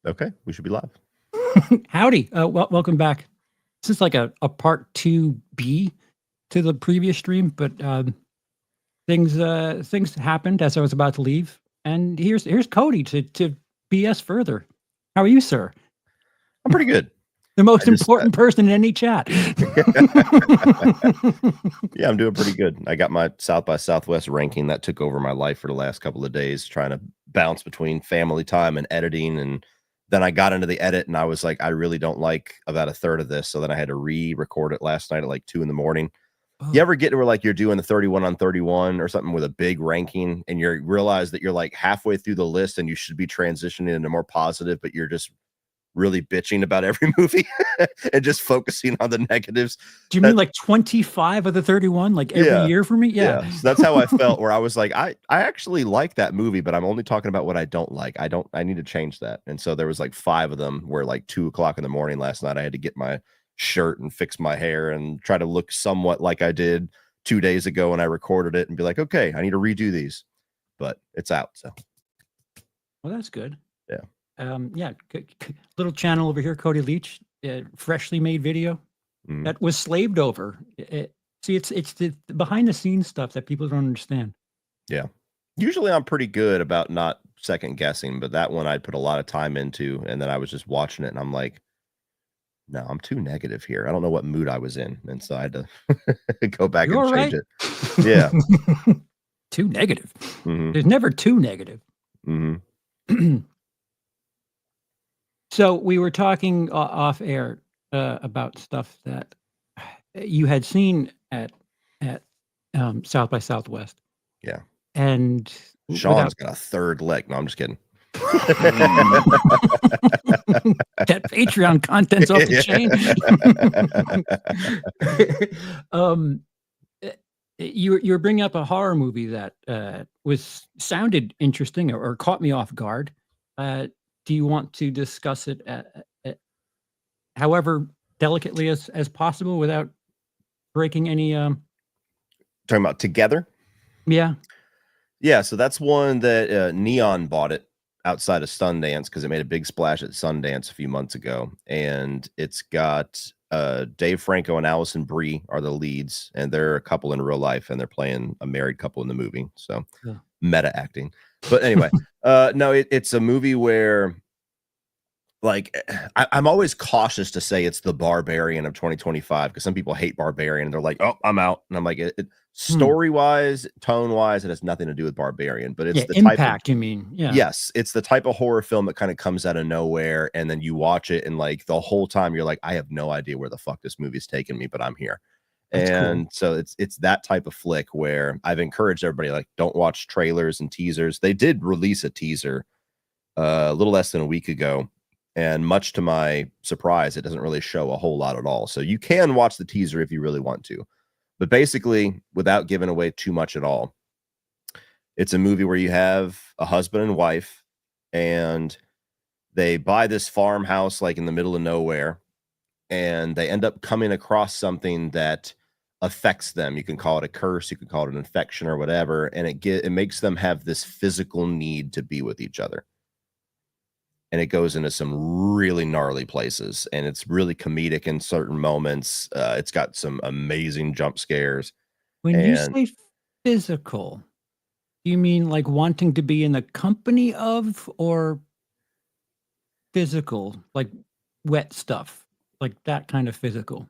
Okay, we should be live. Howdy. Welcome back. This is like a part 2B to the previous stream, but things happened as I was about to leave. And here's Cody to BS further. How are you, sir? I'm pretty good. The most important person in any chat. Yeah, I'm doing pretty good. I got my South by Southwest ranking that took over my life for the last couple of days, trying to bounce between family time and editing. And then I got into the edit and I was like, I really don't like about a third of this. So then I had to re-record it last night at like 2 a.m. Oh. You ever get to where like you're doing the 31 on 31 or something with a big ranking and you realize that you're like halfway through the list and you should be transitioning into more positive, but you're just really bitching about every movie and just focusing on the negatives. Do you mean like 25 of the 31, like every year for me? Yeah. So that's how I felt, where I was like, I actually like that movie, but I'm only talking about what I don't like. I need to change that. And so there was like 5 of them where like 2 o'clock in the morning last night, I had to get my shirt and fix my hair and try to look somewhat like I did 2 days ago when I recorded it and be like, okay, I need to redo these, but it's out. So. Well, that's good. Yeah. Little channel over here, Cody Leach, freshly made video that was slaved over. See, it's the behind the scenes stuff that people don't understand. Yeah. Usually I'm pretty good about not second guessing, but that one I'd put a lot of time into, and then I was just watching it and I'm like, no, I'm too negative here. I don't know what mood I was in. And so I had to go back and change it. Yeah. Too negative. There's never too negative. So we were talking off air about stuff that you had seen at South by Southwest. Yeah. And Sean's got a third leg. No, I'm just kidding. That Patreon content's off the chain. You were bringing up a horror movie that sounded interesting or caught me off guard. Do you want to discuss it however delicately as possible without breaking any talking about Together? Yeah. So that's one that Neon bought it outside of Sundance because it made a big splash at Sundance a few months ago, and it's got Dave Franco and Allison Brie are the leads, and they're a couple in real life, and they're playing a married couple in the movie. So meta acting. But anyway, no, it's a movie where, like, I'm always cautious to say it's the Barbarian of 2025 because some people hate Barbarian and they're like, oh, I'm out. And I'm like, story wise, tone wise, it has nothing to do with Barbarian, but it's the impact. Type of, you mean? Yeah. Yes, it's the type of horror film that kind of comes out of nowhere, and then you watch it, and like the whole time you're like, I have no idea where the fuck this movie's taking me, but I'm here. That's and cool. So it's that type of flick where I've encouraged everybody, like, don't watch trailers and teasers. They did release a teaser a little less than a week ago, and much to my surprise, it doesn't really show a whole lot at all. So you can watch the teaser if you really want to, but basically, without giving away too much at all, it's a movie where you have a husband and wife, and they buy this farmhouse like in the middle of nowhere, and they end up coming across something that affects them. You can call it a curse, you can call it an infection or whatever, and it makes them have this physical need to be with each other. And it goes into some really gnarly places, and it's really comedic in certain moments. It's got some amazing jump scares. When you say physical, do you mean like wanting to be in the company of, or physical, like wet stuff, like that kind of physical?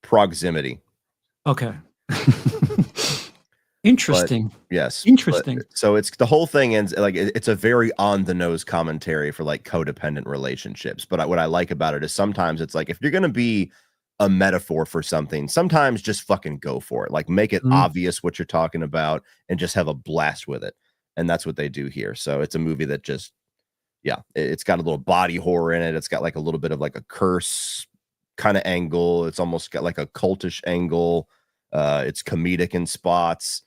Proximity. Okay. Interesting. But, yes. Interesting. So it's the whole thing ends like it's a very on the nose commentary for like codependent relationships. But what I like about it is sometimes it's like, if you're going to be a metaphor for something, sometimes just fucking go for it. Like, make it obvious what you're talking about and just have a blast with it. And that's what they do here. So it's a movie that just, it's got a little body horror in it. It's got like a little bit of like a curse kind of angle. It's almost got like a cultish angle. It's comedic in spots.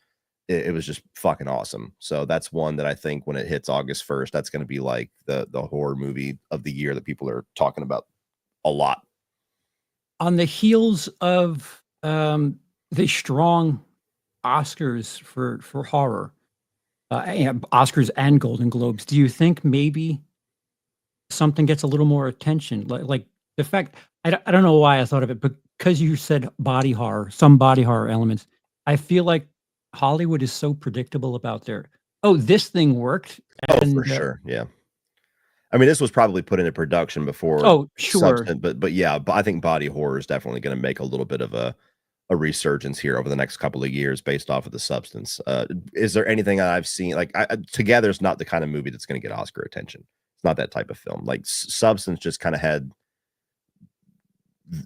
It was just fucking awesome. So that's one that I think when it hits August 1st, that's going to be like the horror movie of the year that people are talking about a lot. On the heels of the strong Oscars for horror, Oscars and Golden Globes, do you think maybe something gets a little more attention. Like the fact, I don't know why I thought of it, but because you said body horror, some body horror elements, I feel like Hollywood is so predictable about their, oh, this thing worked. Oh, for And sure. Yeah. I mean, this was probably put into production before oh, sure. Substance, but yeah, I think body horror is definitely going to make a little bit of a resurgence here over the next couple of years based off of the Substance. Is there anything that I've seen like Together is not the kind of movie that's going to get Oscar attention. It's not that type of film. Like Substance just kind of had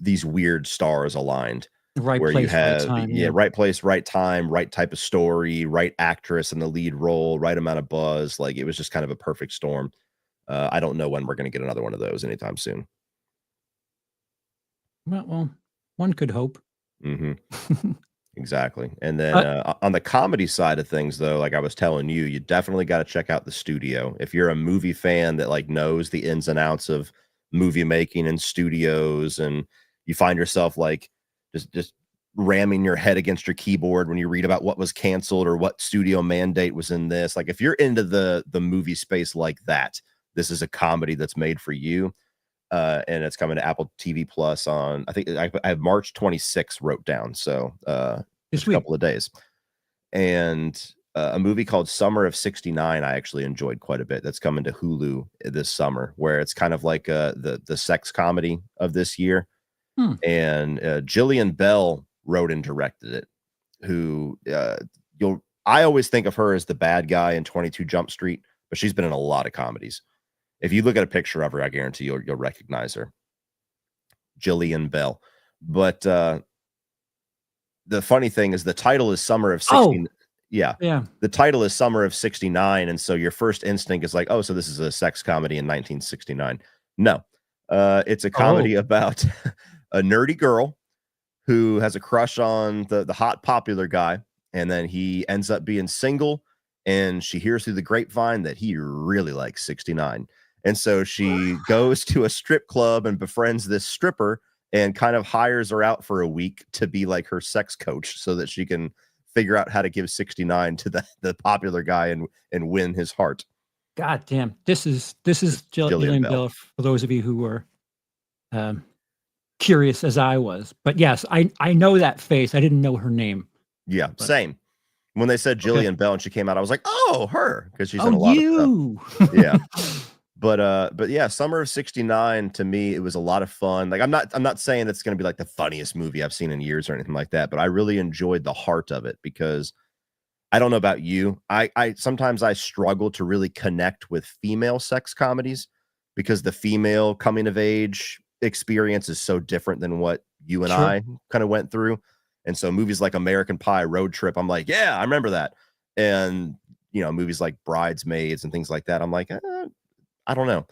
these weird stars aligned Right where you place, right have time. Yeah. right place, right time, right type of story, right actress in the lead role, right amount of buzz. Like it was just kind of a perfect storm. I don't know when we're going to get another one of those anytime soon. Well, one could hope. Hmm. Exactly. And then uh, on the comedy side of things, though, like I was telling you, you definitely got to check out the studio. If you're a movie fan that like knows the ins and outs of movie making and studios, and you find yourself like just ramming your head against your keyboard when you read about what was canceled or what studio mandate was in this. Like if you're into the movie space like that, this is a comedy that's made for you. And it's coming to Apple TV Plus on, I think I have March 26th wrote down. So this just a week. couple of days. And a movie called Summer of '69 I actually enjoyed quite a bit. That's coming to Hulu this summer, where it's kind of like the sex comedy of this year. Hmm. And Jillian Bell wrote and directed it. Who I always think of her as the bad guy in 22 Jump Street, but she's been in a lot of comedies. If you look at a picture of her, I guarantee you'll recognize her. Jillian Bell. But the funny thing is the title is Summer of 16. Oh, Yeah. yeah. The title is Summer of '69. And so your first instinct is like, oh, so this is a sex comedy in 1969. No. It's a comedy Oh, about a nerdy girl who has a crush on the hot popular guy, and then he ends up being single, and she hears through the grapevine that he really likes '69. And so she goes to a strip club and befriends this stripper and kind of hires her out for a week to be like her sex coach so that she can figure out how to give '69 to the popular guy and win his heart. God damn. This is Jillian Gillian Bell. Bell, for those of you who were um, curious as I was. But yes, I know that face. I didn't know her name. Yeah, But same. When they said okay. Jillian Bell and she came out, I was like, oh, her, because she's Oh, in a lot of stuff. you. Yeah. But yeah, Summer of '69 to me, it was a lot of fun. Like I'm not saying it's going to be like the funniest movie I've seen in years or anything like that, but I really enjoyed the heart of it because I don't know about you. I sometimes I struggle to really connect with female sex comedies because the female coming of age experience is so different than what you and Sure. I kind of went through. And so movies like American Pie, Road Trip, I'm like, yeah, I remember that. And movies like Bridesmaids and things like that, I'm like, I don't know.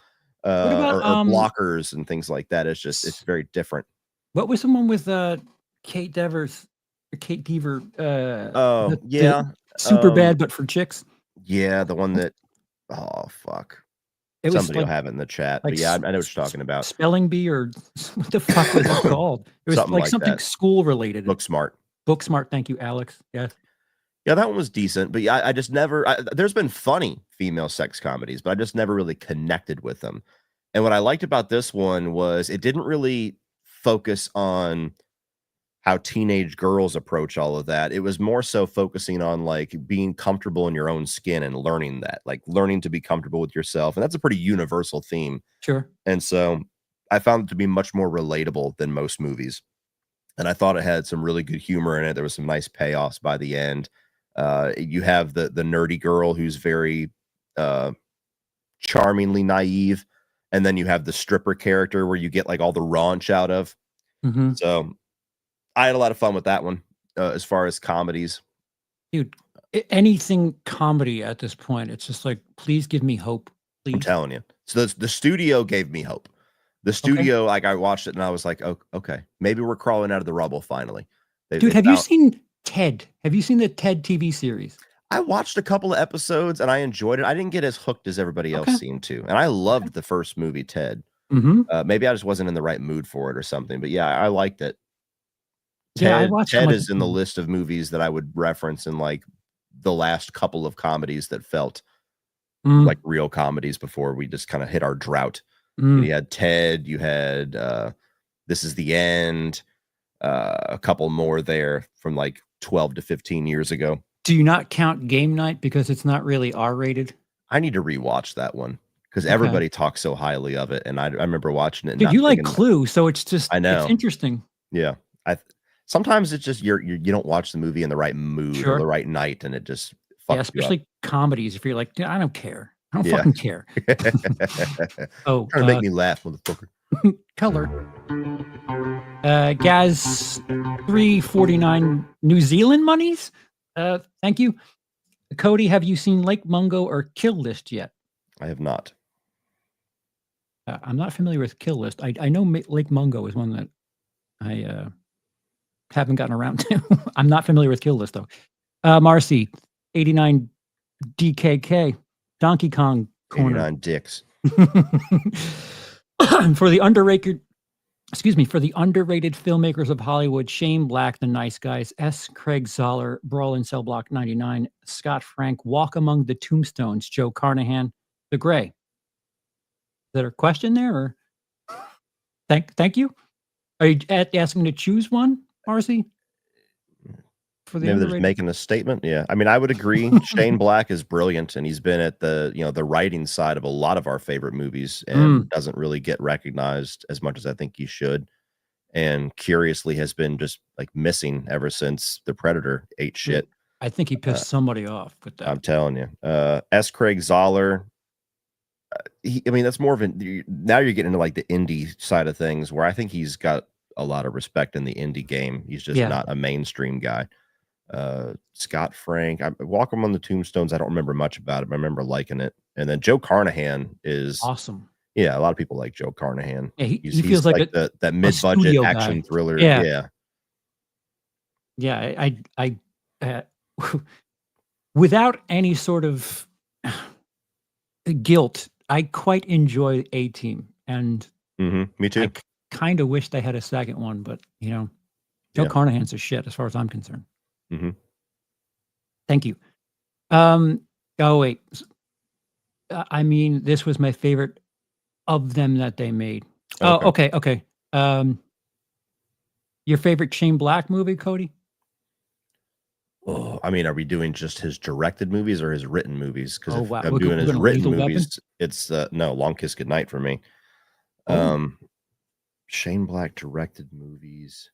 What about Or Blockers and things like that. It's very different. what was the one with Kate Devers, Kate Dever, Oh, the yeah. super bad but for chicks? Yeah, the one that oh fuck. It was Somebody will have it in the chat. like But yeah, I know what you're talking about. spelling bee, or what the fuck was it called? It was Something like like something that. school related. Book Smart. Book Smart. Thank you, Alex. Yes. Yeah, that one was decent, but yeah, I just never there's been funny female sex comedies, but I just never really connected with them. And what I liked about this one was it didn't really focus on how teenage girls approach all of that. It was more so focusing on like being comfortable in your own skin and learning that, like learning to be comfortable with yourself. And that's a pretty universal theme. Sure. And so I found it to be much more relatable than most movies. And I thought it had some really good humor in it. There was some nice payoffs by the end. You have the nerdy girl who's very uh, charmingly naive, and then you have the stripper character where you get like all the raunch out of. Mm-hmm. So I had a lot of fun with that one as far as comedies. Dude, anything comedy at this point, it's just like, please give me hope, I'm please. telling you. So the studio gave me hope. The studio, like I watched it and I was like, oh, okay, maybe we're crawling out of the rubble finally. Dude, have you seen Ted? Have you seen the Ted TV series? I watched a couple of episodes and I enjoyed it. I didn't get as hooked as everybody else Okay. seemed to. And I loved the first movie, Ted. Mm-hmm. Maybe I just wasn't in the right mood for it or something. But yeah, I liked it. Yeah, I watched Ted like is in the list of movies that I would reference in like the last couple of comedies that felt like real comedies before we just kind of hit our drought. And you had Ted, you had This Is the End, a couple more there from like 12 to 15 years ago. Do you not count Game Night because it's not really R-rated? I need to rewatch that one because everybody talks so highly of it, and I remember watching it. And Dude, not you like thinking, Clue, so it's just I it's know, interesting. yeah. Sometimes it's just you don't watch the movie in the right mood or the right night, and it just fucks especially comedies. If you're like, I don't care, I don't Yeah. fucking care. Trying to make me laugh, motherfucker. Color. Gaz, 349 New Zealand monies. Thank you. Cody, have you seen Lake Mungo or Kill List yet? I have not. I'm not familiar with Kill List. I know Lake Mungo is one that I haven't gotten around to. I'm not familiar with Kill List, though. Marcy, 89 DKK, Donkey Kong Corner. 89 dicks. For the underrated filmmakers of Hollywood, Shane Black, The Nice Guys, S. Craig Zoller, Brawl in Cell Block 99, Scott Frank, Walk Among the Tombstones, Joe Carnahan, The Gray. Is there a question there, or thank you? Are you asking to choose one, Marcy? For the Maybe they're just making a statement. Yeah, I mean, I would agree. Shane Black is brilliant, and he's been at the writing side of a lot of our favorite movies, and doesn't really get recognized as much as I think he should. And curiously, has been just like missing ever since The Predator ate shit. I think he pissed somebody off with that. I'm telling you, S. Craig Zoller. I mean, that's more of now you're getting into like the indie side of things, where I think he's got a lot of respect in the indie game. He's just not a mainstream guy. Scott Frank, Walk Among the Tombstones, I don't remember much about it, but I remember liking it. And then Joe Carnahan is awesome. Yeah, a lot of people like Joe Carnahan. Yeah, he feels like that mid-budget action thriller. Yeah. I without any sort of guilt, I quite enjoy A-Team, and me too. I kind of wish they had a second one, but Joe Carnahan's a shit as far as I'm concerned. Thank you. Oh wait, I mean, this was my favorite of them that they made. Okay. Oh, okay. Your favorite Shane Black movie, Cody? Oh, I mean, are we doing just his directed movies or his written movies? Because if wow. I'm doing his written movies, it's no Long Kiss Goodnight for me. Shane Black directed movies.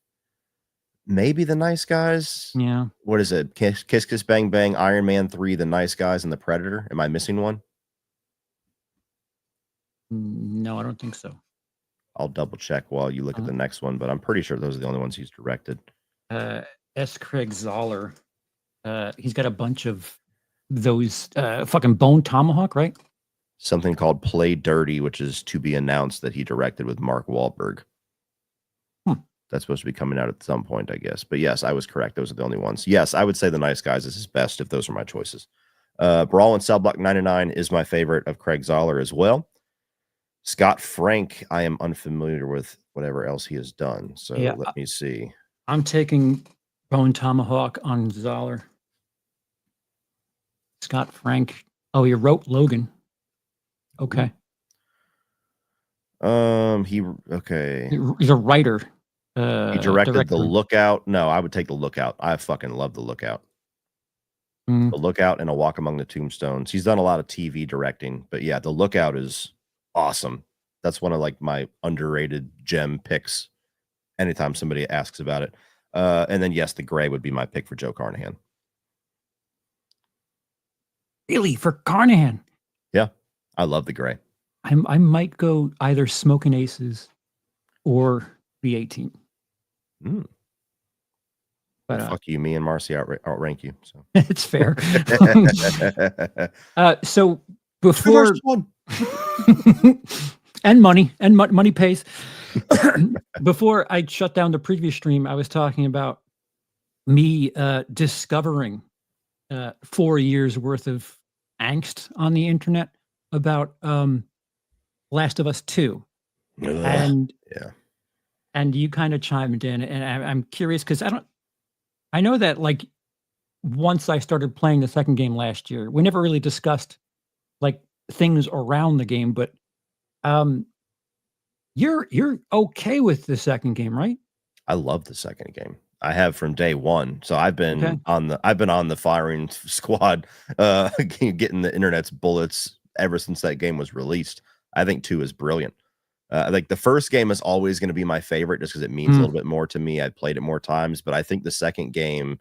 Maybe The Nice Guys. Yeah. What is it? Kiss Kiss Bang Bang, Iron Man 3, The Nice Guys, and The Predator. Am I missing one? No, I don't think so. I'll double check while you look at the next one, but I'm pretty sure those are the only ones he's directed. S. Craig Zoller. He's got a bunch of those fucking Bone Tomahawk, right? Something called Play Dirty, which is to be announced that he directed with Mark Wahlberg. That's supposed to be coming out at some point, I guess. But yes, I was correct. Those are the only ones. Yes, I would say The Nice Guys is his best if those are my choices. Brawl in Cell Block 99 is my favorite of Craig Zoller as well. Scott Frank, I am unfamiliar with whatever else he has done. So let me see. I'm taking Bone Tomahawk on Zoller. Scott Frank. Oh, he wrote Logan. Okay. He's a writer. He directed The Lookout. No, I would take The Lookout. I fucking love The Lookout. The Lookout and A Walk Among the Tombstones. He's done a lot of TV directing, but yeah, The Lookout is awesome. That's one of like my underrated gem picks anytime somebody asks about it. And then yes, The Gray would be my pick for Joe Carnahan. Really? For Carnahan? Yeah, I love The Gray. I might go either Smoking Aces or the A-Team. But fuck you, me and Marcy outrank you. So it's fair. So before and money pays. Before I shut down the previous stream, I was talking about me discovering 4 years worth of angst on the internet about Last of Us 2. And you kind of chimed in, and I'm curious because I know that like once I started playing the second game last year, we never really discussed like things around the game, but you're okay with the second game, right? I love the second game. I have from day one. So I've Okay. been on the firing squad, getting the internet's bullets ever since that game was released. I think 2 is brilliant. Like the first game is always going to be my favorite just because it means a Mm, little bit more to me. I've played it more times, but I think the second game,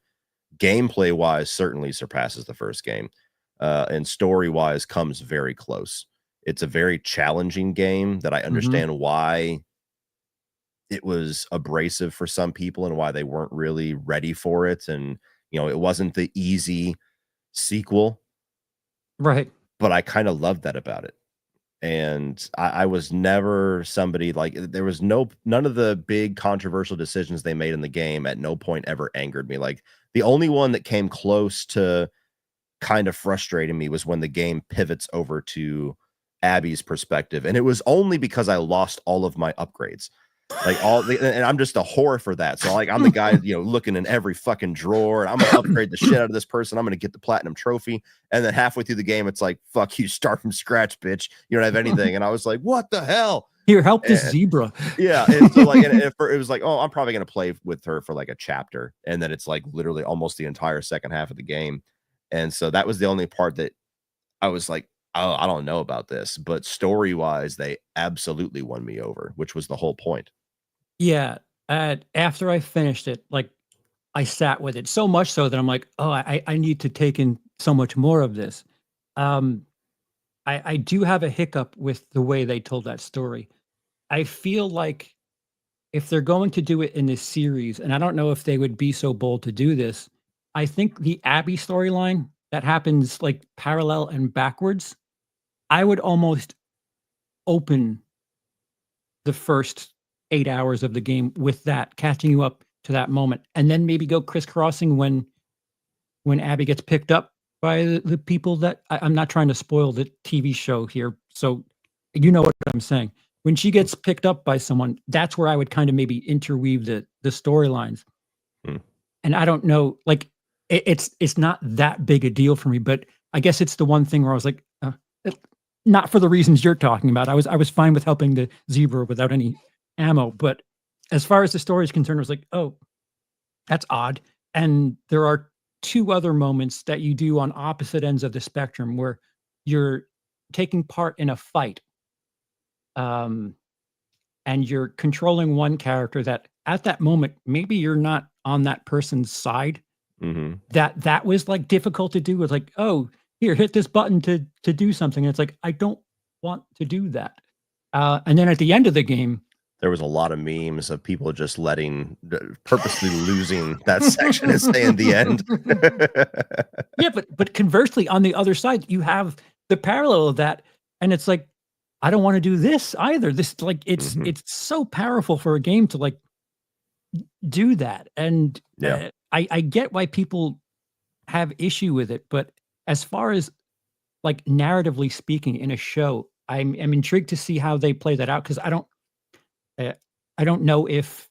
gameplay wise, certainly surpasses the first game, and story wise comes very close. It's a very challenging game that I mhm. understand why it was abrasive for some people and why they weren't really ready for it. And, it wasn't the easy sequel, Right. but I kind of loved that about it. And I was never somebody like there was none of the big controversial decisions they made in the game at no point ever angered me. Like the only one that came close to kind of frustrating me was when the game pivots over to Abby's perspective. And it was only because I lost all of my upgrades. Like and I'm just a whore for that. So like I'm the guy, looking in every fucking drawer, and I'm gonna upgrade the shit out of this person. I'm gonna get the platinum trophy. And then halfway through the game, it's like, fuck you, start from scratch, bitch. You don't have anything. And I was like, what the hell? Here, help this And, zebra. yeah. And so like it was like, oh, I'm probably gonna play with her for like a chapter. And then it's like literally almost the entire second half of the game. And so that was the only part that I was like, oh, I don't know about this. But story wise, they absolutely won me over, which was the whole point. Yeah, after I finished it, like, I sat with it so much so that I'm like, "Oh, I need to take in so much more of this." Um, I do have a hiccup with the way they told that story. I feel like if they're going to do it in this series, and I don't know if they would be so bold to do this, I think the Abby storyline that happens, like, parallel and backwards, I would almost open the first 8 hours of the game with that, catching you up to that moment, and then maybe go crisscrossing when Abby gets picked up by the people that I'm not trying to spoil the TV show here, so you know what I'm saying. When she gets picked up by someone, that's where I would kinda maybe interweave the storylines, Hmm. and I don't know, like, it's not that big a deal for me, but I guess it's the one thing where I was like, eh, not for the reasons you're talking about. I was fine with helping the zebra without any ammo, but as far as the story is concerned, I was like, "Oh, that's odd." And there are 2 other moments that you do on opposite ends of the spectrum where you're taking part in a fight, um, and you're controlling one character that at that moment, maybe you're not on that person's side. Mhm. That was, like, difficult to do with, like, "Oh, here, hit this button to do something." And it's like, I don't want to do that. And then at the end of the game There was a lot of memes of people just purposely losing that section and staying the end. Yeah, but conversely, on the other side, you have the parallel of that, and it's like, I don't wanna do this either. This like, Mhm. it's so powerful for a game to, like, do that, and, Yeah. I get why people have issue with it, but as far as, like, narratively speaking in a show, I'm intrigued to see how they play that out because uh, I don't know if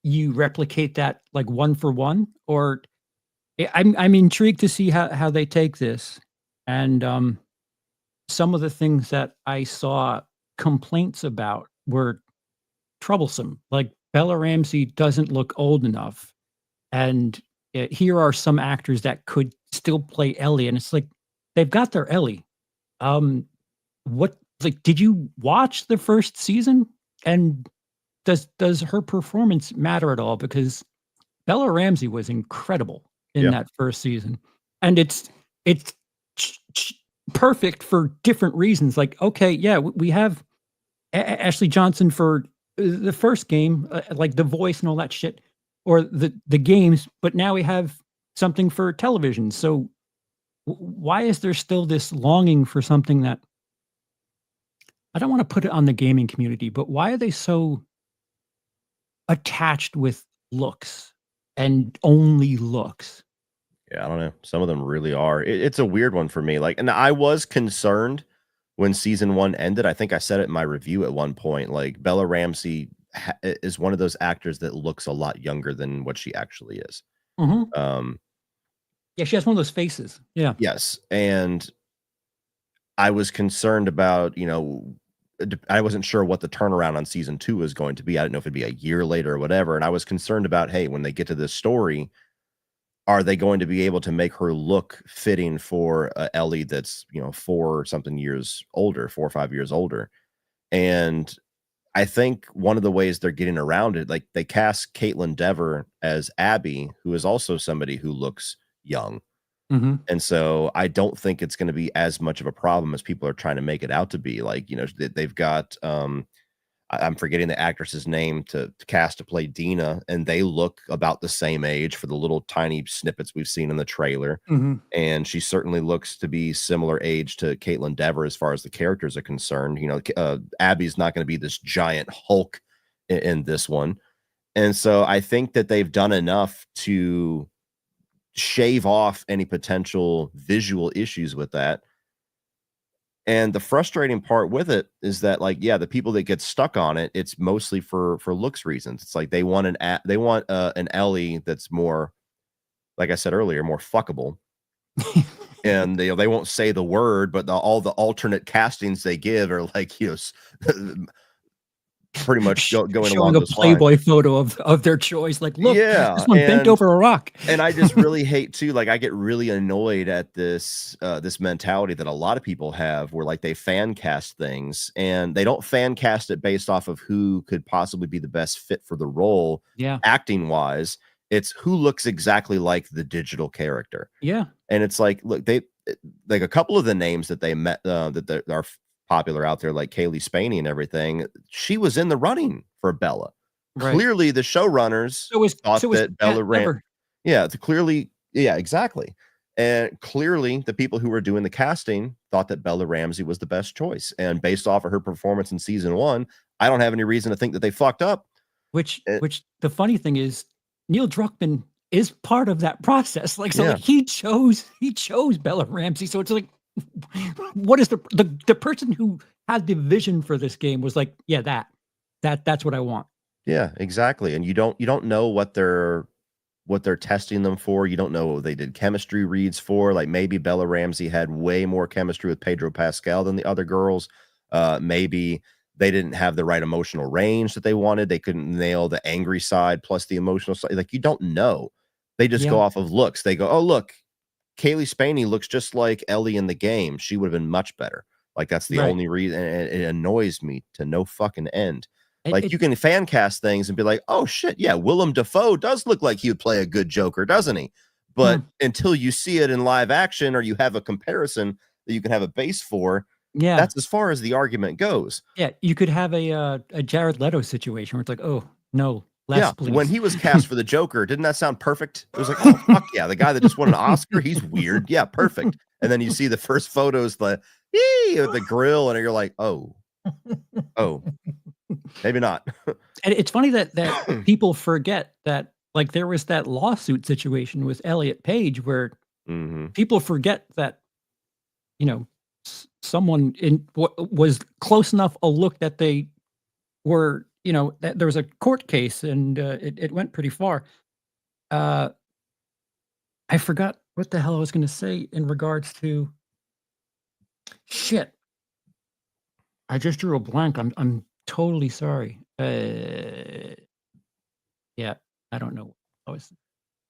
you replicate that, like, one for one, or I'm intrigued to see how they take this, and, some of the things that I saw complaints about were troublesome, like, Bella Ramsey doesn't look old enough, and, here are some actors that could still play Ellie, and it's like, they've got their Ellie. Um, what like, did you watch the 1st season? And does her performance matter at all? Because Bella Ramsey was incredible in Yeah. that 1st season, and it's ch ch perfect for different reasons, like, okay, yeah, we have Ashley Johnson for the 1st game, like, the voice and all that shit, or the games, but now we have something for television, so why is there still this longing for something that I don't wanna put it on the gaming community, but why are they so attached with looks and only looks? Yeah, I don't know. Some of them really are. It's a weird one for me. Like, and I was concerned when season 1 ended. I think I said it in my review at one point. Like, Bella Ramsey is one of those actors that looks a lot younger than what she actually is. Mhm. Um, Yeah, she has one of those faces. Yeah. yes, and I was concerned about, I wasn't sure what the turnaround on season 2 was going to be. I didn't know if it'd be a year later or whatever. And I was concerned about, hey, when they get to this story, are they going to be able to make her look fitting for Ellie that's 4 or 5 years older? And I think one of the ways they're getting around it, like they cast Caitlin Dever as Abby, who is also somebody who looks young. Mhm. And so I don't think it's going to be as much of a problem as people are trying to make it out to be. Like, they've got I'm forgetting the actress's name to cast to play Dina, and they look about the same age for the little tiny snippets we've seen in the trailer. Mhm. And she certainly looks to be similar age to Caitlin Dever as far as the characters are concerned. Abby's not going to be this giant Hulk in this one. And so I think that they've done enough to shave off any potential visual issues with that. And the frustrating part with it is that, like, yeah, the people that get stuck on it, it's mostly for looks reasons. It's like they want an Ellie that's more, like I said earlier, more fuckable. And they won't say the word, but all the alternate castings they give are like, pretty much going Showing along a those lines. Playboy photo of their choice, like, "Look, Yeah, this one bent over a rock." and I just really hate too, like, I get really annoyed at this mentality that a lot of people have where, like, they fan cast things, and they don't fan cast it based off of who could possibly be the best fit for the role, Yeah. acting wise. It's who looks exactly like the digital character. Yeah. And it's like, look, like a couple of the names that they met that are popular out there, like Kaylee Spaney and everything. She was in the running for Bella. Right. Clearly, the showrunners So is thought that Bella Kat ran. Dever. Yeah, yeah, exactly. And clearly, the people who were doing the casting thought that Bella Ramsey was the best choice. And based off of her performance in season 1, I don't have any reason to think that they fucked up. Which Eh, the funny thing is, Neil Druckmann is part of that process. Like, so, yeah, like, he chose Bella Ramsey. So it's like, what is the person who had the vision for this game was like, yeah, that's what I want. yeah, exactly. And you don't know what they're testing them for. You don't know what they did chemistry reads for. Like, maybe Bella Ramsey had way more chemistry with Pedro Pascal than the other girls. Maybe they didn't have the right emotional range that they wanted. They couldn't nail the angry side plus the emotional side. Like, you don't know. They just Yeah. go off of looks. They go, oh, look, Kaylee Spaney looks just like Ellie in the game. She would have been much better. Like, that's the Right. only reason. And it annoys me to no fucking end. It, Like, it you can fan cast things and be like, oh shit, yeah, Willem Dafoe does look like he would play a good Joker, doesn't he? hmm, But until you see it in live action or you have a comparison that you can have a base for, yeah. that's as far as the argument goes. Yeah. You could have a Jared Leto situation where it's like, oh no, less Yeah, when please. he was cast for the Joker, didn't that sound perfect? It was like, oh fuck yeah, the guy that just won an Oscar, he's weird. Yeah, perfect. And then you see the first photos, the grill, and you're like, oh, maybe not. And it's funny that people forget that, like, there was that lawsuit situation with Elliot Page where Hmm. people forget that, you know, someone was close enough a look that they were, that there was a court case and it went pretty far. Uh, I forgot what the hell I was going to say in regards to shit. I just drew a blank. I'm totally sorry. Yeah, I don't know. I was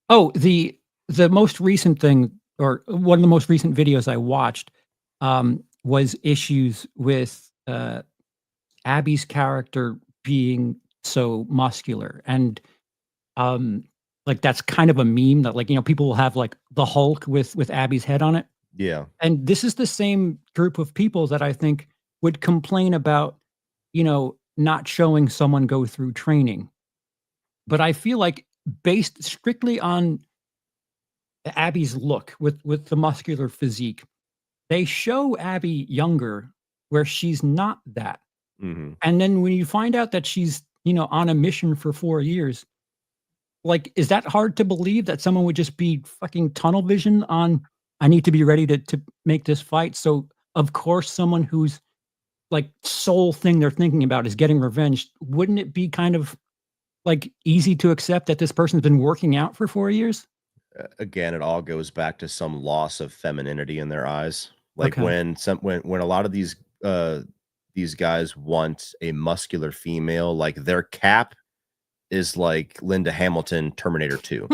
Oh, the most recent thing, or one of the most recent videos I watched, was issues with, Abby's character being so muscular, and, um, like, that's kind of a meme that, like, people will have, like, the Hulk with Abby's head on it, Yeah. and this is the same group of people that I think would complain about, not showing someone go through training, but I feel like based strictly on Abby's look with the muscular physique. They show Abby younger where she's not that. Hmm. And then when you find out that she's, on a mission for 4 years, like, is that hard to believe that someone would just be fucking tunnel vision on, "I need to be ready to make this fight." So, of course, someone who's, like, sole thing they're thinking about is getting revenge. Wouldn't it be kind of, like, easy to accept that this person's been working out for 4 years? Again, it all goes back to some loss of femininity in their eyes. Like, Okay. when a lot of these these guys want a muscular female. Like their Cap is like Linda Hamilton, Terminator 2.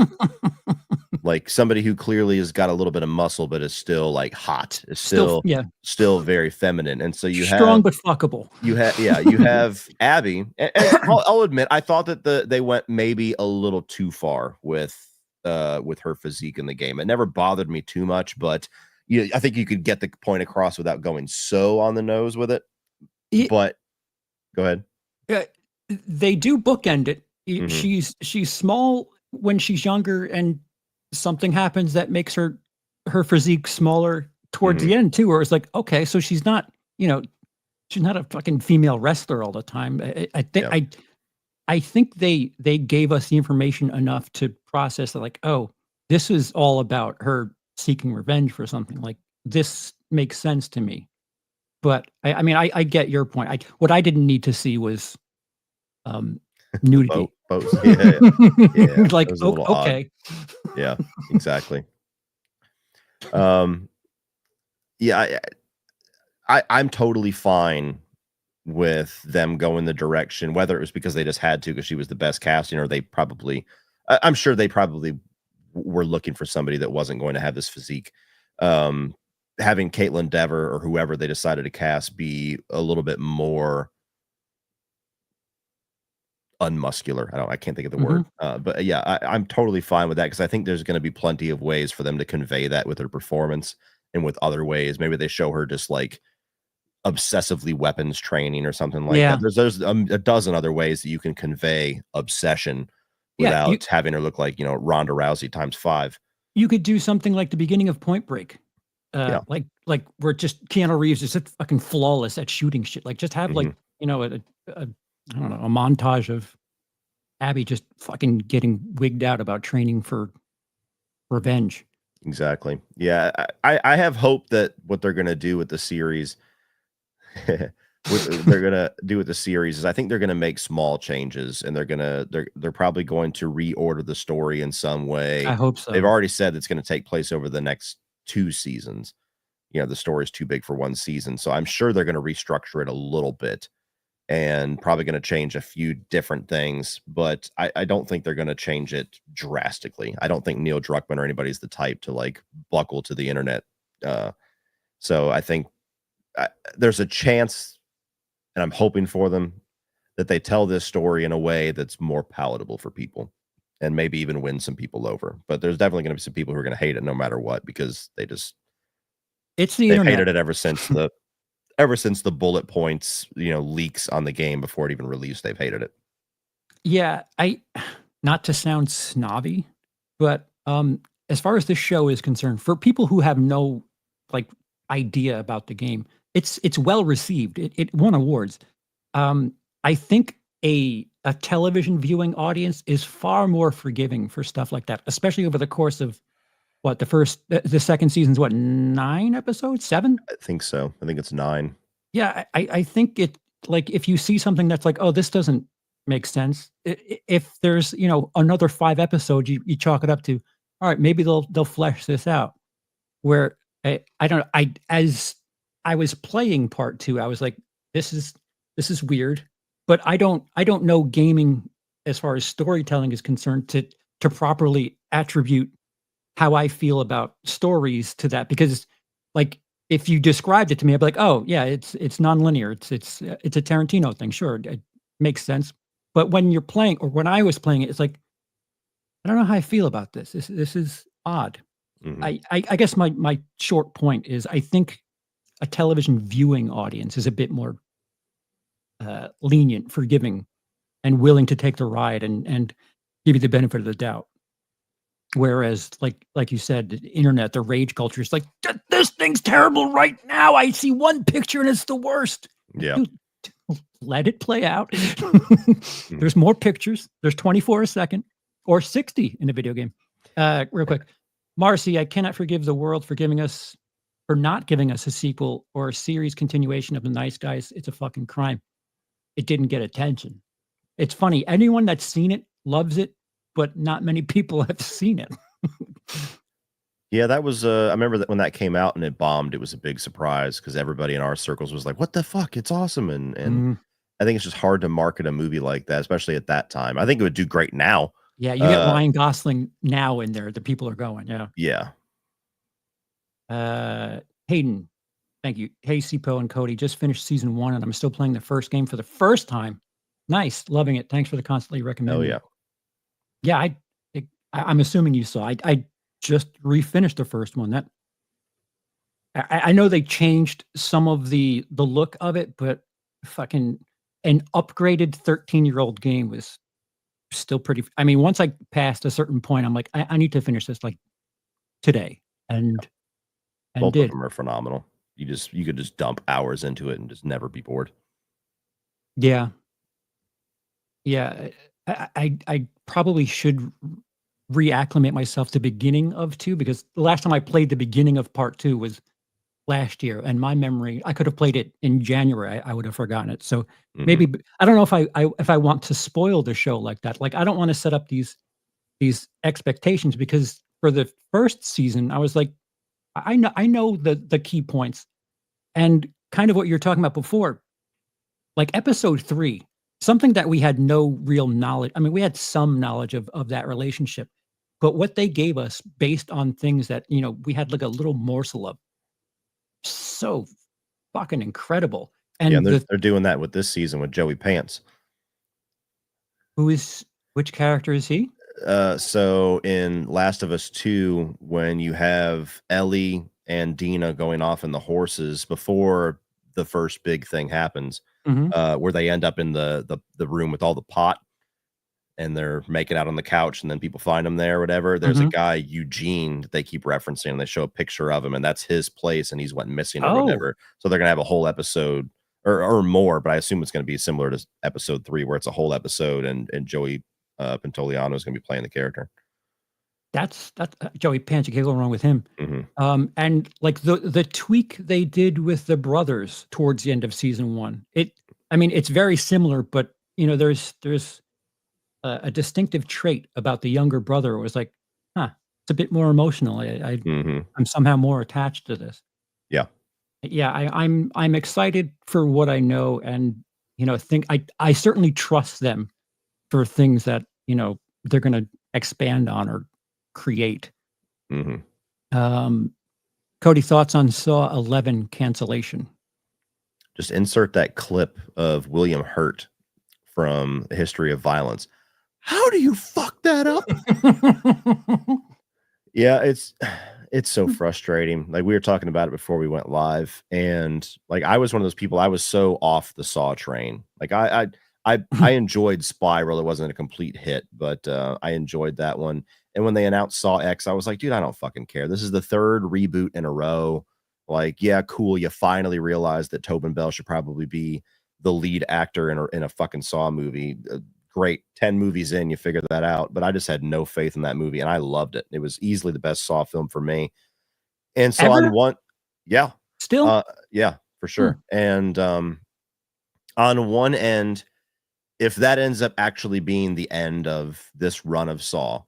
Like somebody who clearly has got a little bit of muscle, but is still like hot, is Still, yeah, still very feminine. And so you strong have but fuckable. you have Abby. And I'll admit, I thought that they went maybe a little too far with her physique in the game. It never bothered me too much, but I think you could get the point across without going so on the nose with it. But go ahead. They do bookend it. Mhm. She's small when she's younger, and something happens that makes her physique smaller towards Mhm. the end too. Where it's like, okay, so she's not, she's not a fucking female wrestler all the time. I think Yeah. I think they gave us the information enough to process that, like, oh, this is all about her seeking revenge for something. Like this makes sense to me. But I mean, I get your point. What I didn't need to see was nudity. Boats. Yeah. Yeah. It Like, was a little odd. okay. Yeah, exactly. Yeah, I'm totally fine with them going the direction, whether it was because they just had to because she was the best casting, or they probably, I'm sure they probably were looking for somebody that wasn't going to have this physique. Having Caitlin Dever or whoever they decided to cast be a little bit more unmuscular. I can't think of the word. But yeah, I'm totally fine with that because I think there's going to be plenty of ways for them to convey that with her performance and with other ways. Maybe they show her just like obsessively weapons training or something like Yeah. that. There's a dozen other ways that you can convey obsession Yeah. without having her look like, Ronda Rousey times 5. You could do something like the beginning of Point Break. Yeah. Like where just Keanu Reeves is just fucking flawless at shooting shit. Like just have like, Mhm. I don't know, a montage of Abby just fucking getting wigged out about training for revenge. Exactly. Yeah. I have hope that what they're gonna do with the series what they're gonna do with the series is I think they're gonna make small changes and they're probably going to reorder the story in some I way. hope They've so. already said it's gonna take place over the next 2 seasons. The story is too big for 1 season, so I'm sure they're gonna restructure it a little bit and probably gonna change a few different things, but I don't think they're gonna change it drastically. I don't think Neil Druckmann or anybody's the type to, like, buckle to the internet, so I think, there's a chance, and I'm hoping for them, that they tell this story in a way that's more palatable for people and maybe even win some people over. But there's definitely gonna be some people who are gonna hate it no matter what because It's the they've hated internet. it ever since the bullet points, leaks on the game before it even released. They've hated it. Yeah, not to sound snobby, but, as far as this show is concerned, for people who have no, like, idea about the game, it's well received. It won awards. I think a television viewing audience is far more forgiving for stuff like that, especially over the course of what, the second season's what, 9 episodes? 7? I think so. I think it's 9. Yeah, I think it, like, if you see something that's like, "Oh, this doesn't make sense," if there's, another 5 episodes, you chalk it up to, "Alright, maybe they'll flesh this out." Where I don't know, as I was playing part 2, I was like, "This is weird," but I don't know gaming as far as storytelling is concerned to properly attribute how I feel about stories to that, because, like, if you described it to me, I'd be like, "Oh, yeah, it's nonlinear. It's a Tarantino thing. Sure, it makes sense." But when you're playing, or when I was playing it, it's like, "I don't know how I feel about this. This is odd." Mhm. I guess my short point is I think a television viewing audience is a bit more, lenient, forgiving, and willing to take the ride and give you the benefit of the doubt. Whereas, like you said, the internet, the rage culture is like, This thing's terrible right now. I see one picture and it's the worst." Like, Yeah. dude, let it play out. Mhm. There's more pictures. There's 24 a second, or 60 in a video game. Real quick, Marcy, I cannot forgive the world for not giving us a sequel or a series continuation of The Nice Guys. It's a fucking crime. It didn't get attention. It's funny. Anyone that's seen it loves it, but not many people have seen it. Yeah, that was, I remember that when that came out and it bombed, it was a big surprise because everybody in our circles was like, "What the fuck? It's awesome!" And Mm, I think it's just hard to market a movie like that, especially at that time. I think it would do great now. yeah, you get Uh, Ryan Gosling now in there, the people are going, yeah. yeah. Hayden, thank you. Hey, CeePo and Cody, just finished season 1, and I'm still playing the first game for the first time. Nice, loving it. Thanks for the constantly Oh, recommending. yeah. Yeah, I'm assuming you saw. I just refinished the first one. That I know they changed some of the look of it, but fucking an upgraded 13-year-old game was still pretty. I mean, once I passed a certain point, I'm like, I need to finish this like today, and Both of did. them are phenomenal. You could just dump hours into it and just never be bored. Yeah, yeah. I probably should reacclimate myself to beginning of 2 because the last time I played the beginning of part 2 was last year, and my memory I could have played it in January, I would have forgotten it, so Mhm. maybe I don't know if I want to spoil the show like that, like, I don't wanna set up these expectations because for the 1st season, I was like, I know the key points, and kind of what you're talking about before, like, episode 3, something that we had no real knowledge. I mean, we had some knowledge of that relationship, but what they gave us based on things that, we had, like, a little morsel of, so fucking incredible. Yeah, and And they're doing that with this season with Joey Pants. who is which character is he? So in Last of Us 2, when you have Ellie and Dina going off in the horses before the first big thing happens, Mhm, where they end up in the room with all the pot and they're making out on the couch and then people find him there or whatever. There's a mhm. guy, Eugene, that they keep referencing, and they show a picture of him, and that's his place, and he's went missing or Oh, whatever. So they're gonna have a whole episode or more, but I assume it's gonna be similar to episode 3 where it's a whole episode and Joey Pantoliano is gonna be playing the character. that's Joey Pants, you can't go wrong with him. Mhm. And, like, the tweak they did with the brothers towards the end of season 1, I mean, it's very similar, but, there's a distinctive trait about the younger brother. It was like, "Huh, it's a bit more emotional. Mhm. I'm somehow more attached to this." Yeah. Yeah, I'm excited for what I know and, think I certainly trust them for things that, they're gonna expand on or create. Mhm. Um, Cody, thoughts on Saw 11 cancellation? Just insert that clip of William Hurt from History of Violence. How do you fuck that up? Yeah, it's so frustrating. Like, we were talking about it before we went live, and, like, I was one of those people, I was so off the Saw train. Like, I enjoyed Spiral, it wasn't a complete hit, but, I enjoyed that one, and when they announced Saw X, I was like, "Dude, I don't fucking care. This is the 3rd reboot in a row." Like, yeah, cool, you finally realized that Tobin Bell should probably be the lead actor in a fucking Saw movie. Great. 10 movies in, you figure that out. But I just had no faith in that movie and I loved it. It was easily the best Saw film for me. And so on Ever? one, yeah, Still? uh, yeah, for Hmm. sure. And on one end, if that ends up actually being the end of this run of Saw,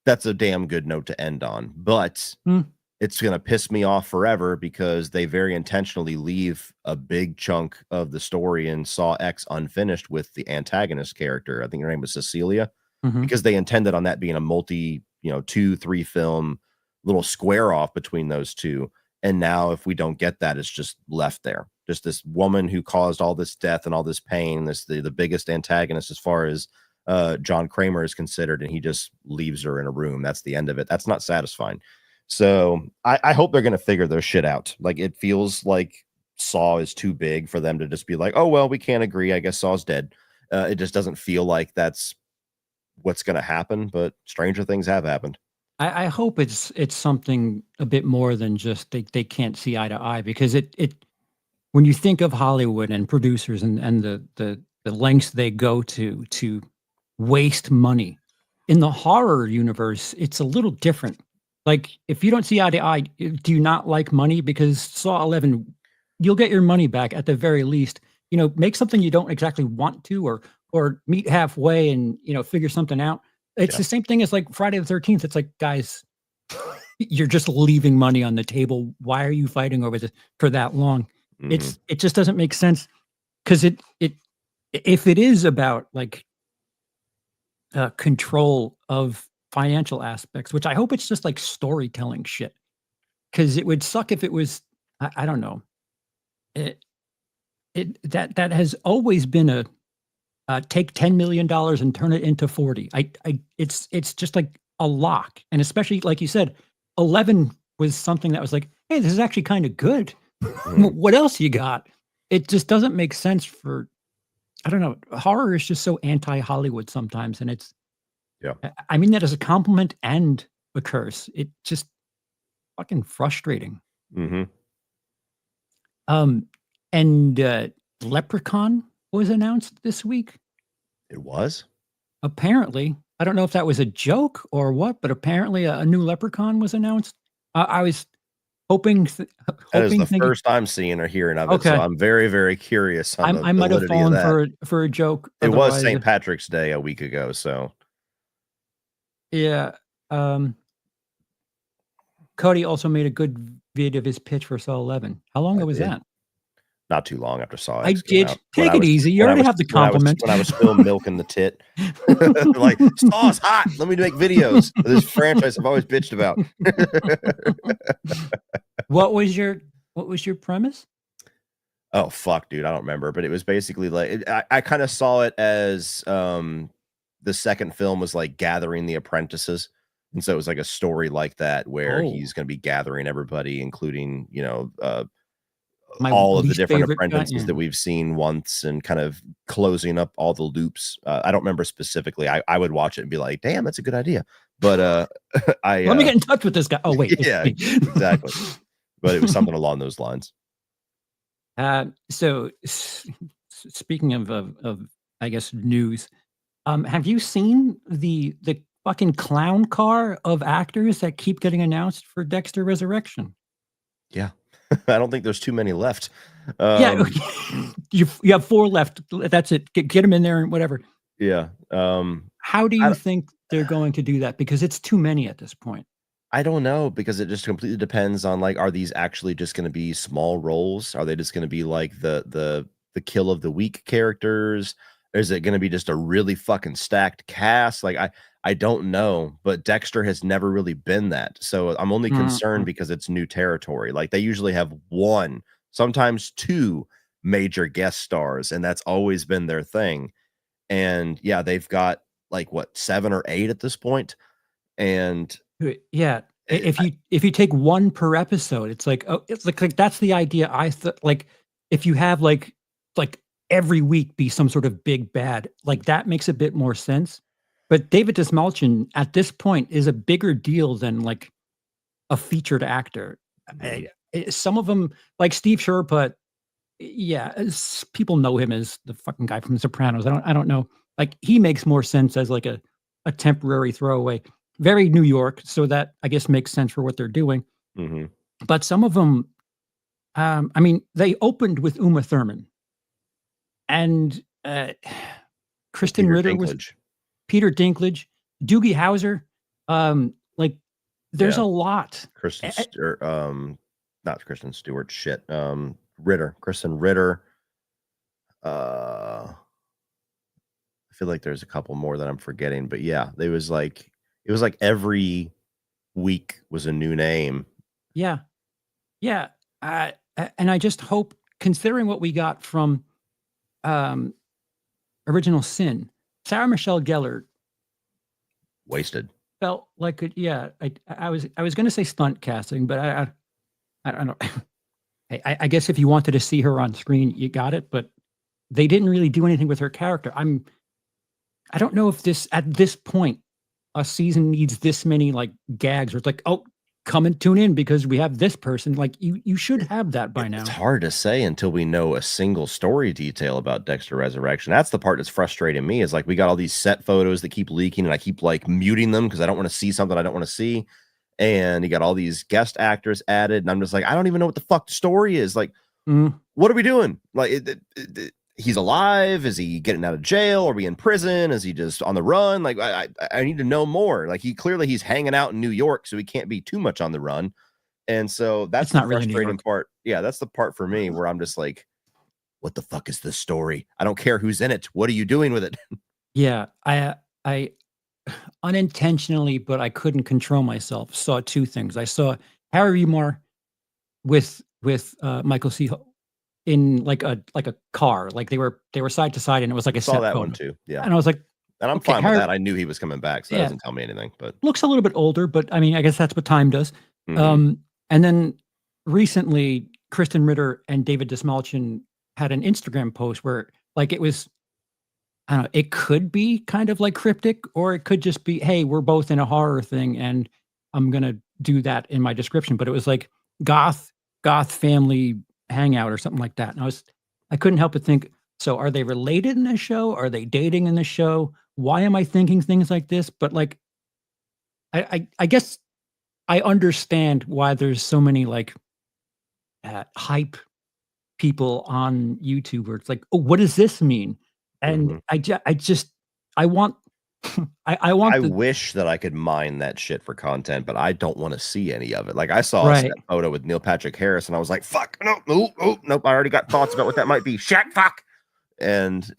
that's a damn good note to end on. But Hmm. it's gonna piss me off forever because they very intentionally leave a big chunk of the story in Saw X unfinished with the antagonist character. I think her name was Cecilia, Mhm. because they intended on that being a multi, 2, 3 film little square off between those 2. And now if we don't get that, it's just left there. Just this woman who caused all this death and all this pain, this the biggest antagonist as far as John Kramer is considered, and he just leaves her in a room. That's the end of it. That's not satisfying. So I hope they're gonna figure their shit out. Like, it feels like Saw is too big for them to just be like, "Oh, well, we can't agree. I guess Saw's dead." It just doesn't feel like that's what's gonna happen, but stranger things have happened. I hope it's something a bit more than just they can't see eye to eye because it when you think of Hollywood and producers and the lengths they go to waste money, in the horror universe, it's a little different. Like, if you don't see eye to eye, do you not like money? Because Saw 11, you'll get your money back at the very least. Make something you don't exactly want to or meet halfway and, figure something out. It's Yeah. the same thing as, like, Friday the 13th. It's like, "Guys, you're just leaving money on the table. Why are you fighting over this for that long? Mhm. It just doesn't make sense because if it is about like control of financial aspects, which I hope it's just like storytelling shit. Because it would suck if it was, I don't know. It that has always been a take $10 million and turn it into 40. It's just like a lock, and especially like you said, 11 was something that was like, hey, this is actually kind of good. Mhm. What else you got? It just doesn't make sense for. I don't know. Horror is just so anti-Hollywood sometimes, and it's. Yeah. I mean that as a compliment and a curse. It just fucking frustrating. Mhm. Um, and Leprechaun was announced this week. It was? Apparently, I don't know if that was a joke or what, but apparently a new Leprechaun was announced. I was hoping, That is the thinking, first I'm seeing or hearing of it, so okay, I'm very, very curious on the I might have validity of fallen that. for a joke. It was Otherwise, St. Patrick's Day a week ago, so yeah. Um, Cody also made a good vid of his pitch for Saw 11. How long I ago was did. that? Not too long after Saw I X came did. out. Take it easy. You already have the compliment. When I was still milking the tit. Like, "Saw's hot. Let me make videos of this franchise I've always bitched about." What was your premise? Oh, fuck, dude, I don't remember, but it was basically like I kinda saw it as, the second film was, like, gathering the apprentices, and so it was like a story like that where Oh, he's gonna be gathering everybody, including, my all of the least different favorite guy. apprentices Yeah. that we've seen once and kind of closing up all the loops. I don't remember specifically. I would watch it and be like, "Damn, that's a good idea." But, I, Let me get in touch with this guy. Oh, wait, this is yeah, me. exactly. But it was something along those lines. So speaking of, I guess, news, have you seen the fucking clown car of actors that keep getting announced for Dexter Resurrection? Yeah. I don't think there's too many left. Yeah, Um, you have 4 left. That's it. Get them in there and whatever. yeah, How do I you think they're going to do that? Because it's too many at this point. I don't know because it just completely depends on, like, are these actually just gonna be small roles? Are they just gonna be like the kill of the week characters? Is it gonna be just a really fucking stacked cast? Like, I don't know, but Dexter has never really been that. So I'm only concerned Mhm. because it's new territory. Like, they usually have 1, sometimes 2 major guest stars, and that's always been their thing. And yeah, they've got like what, 7 or 8 at this point, and Yeah. eh, If you take 1 per episode, it's like, oh, it's like that's the idea I thought, like, if you have, like, every week be some sort of big bad, like, that makes a bit more sense. But David Dismalchin, at this point, is a bigger deal than, like, a featured actor. mhm, Some of them, like Steve Sherpa, yeah, people know him as the fucking guy from The Sopranos. I don't know. Like, he makes more sense as like a temporary throwaway. Very New York, so that I guess makes sense for what they're doing. mhm. But some of them, I mean, they opened with Uma Thurman and And Kristen Peter Ritter was Dinklage. Peter Dinklage, Doogie Howser. Like, there's Yeah, a lot. Kristen Eh, eh, Stewart, not Kristen Stewart, shit, Ritter, Kristen Ritter. I feel like there's a couple more that I'm forgetting, but yeah, it was like every week was a new name. yeah, yeah. And I just hope, considering what we got from um, Original Sin, Sarah Michelle Gellar Wasted. felt like it. Yeah, I was going to say stunt casting, but I don't know. I guess if you wanted to see her on screen, you got it. But they didn't really do anything with her character. I don't know if this at this point a season needs this many like gags where it's like, oh, come and tune in because we have this person. Like, you should have that by It's now. hard to say until we know a single story detail about Dexter Resurrection. That's the part that's frustrating me is like we got all these set photos that keep leaking and I keep like muting them because I don't want to see something I don't want to see. And you got all these guest actors added, and I'm just like, I don't even know what the fuck the story is. Like, Mm, what are we doing? Like, he's alive? Is he getting out of jail? Are we in prison? Is he just on the run? Like, I need to know more. Like, he's hanging out in New York, so he can't be too much on the run. And so that's It's the not really New frustrating York. part. Yeah, that's the part for me where I'm just like, what the fuck is this story? I don't care who's in it. What are you doing with it? Yeah, I unintentionally, but I couldn't control myself, saw 2 things. I saw Harry Moore with Michael C. In like a car, like they were side to side, and it was like a Saw set that one photo. too. Yeah. And I was like, And I'm "Okay, fine with Harry." that. I knew he was coming back, so that Yeah, doesn't tell me anything. But looks a little bit older, but I mean, I guess that's what time does. mhm. And then recently, Kristen Ritter and David Dismalchin had an Instagram post where, like, it was, I don't know, it could be kind of like cryptic, or it could just be, "Hey, we're both in a horror thing, and I'm gonna do that in my description." But it was like goth family hangout or something like that. And I couldn't help but think, so are they related in this show? Are they dating in this show? Why am I thinking things like this? But like, I guess I understand why there's so many like hype people on YouTube where it's like, oh, what does this mean? And Mhm. I just I want I I want the wish that I could mine that shit for content, but I don't want to see any of it. Like, I saw a right. set photo with Neil Patrick Harris, and I was like, "Fuck, no, no, no, nope." I already got thoughts about what that might be. Shit, fuck. And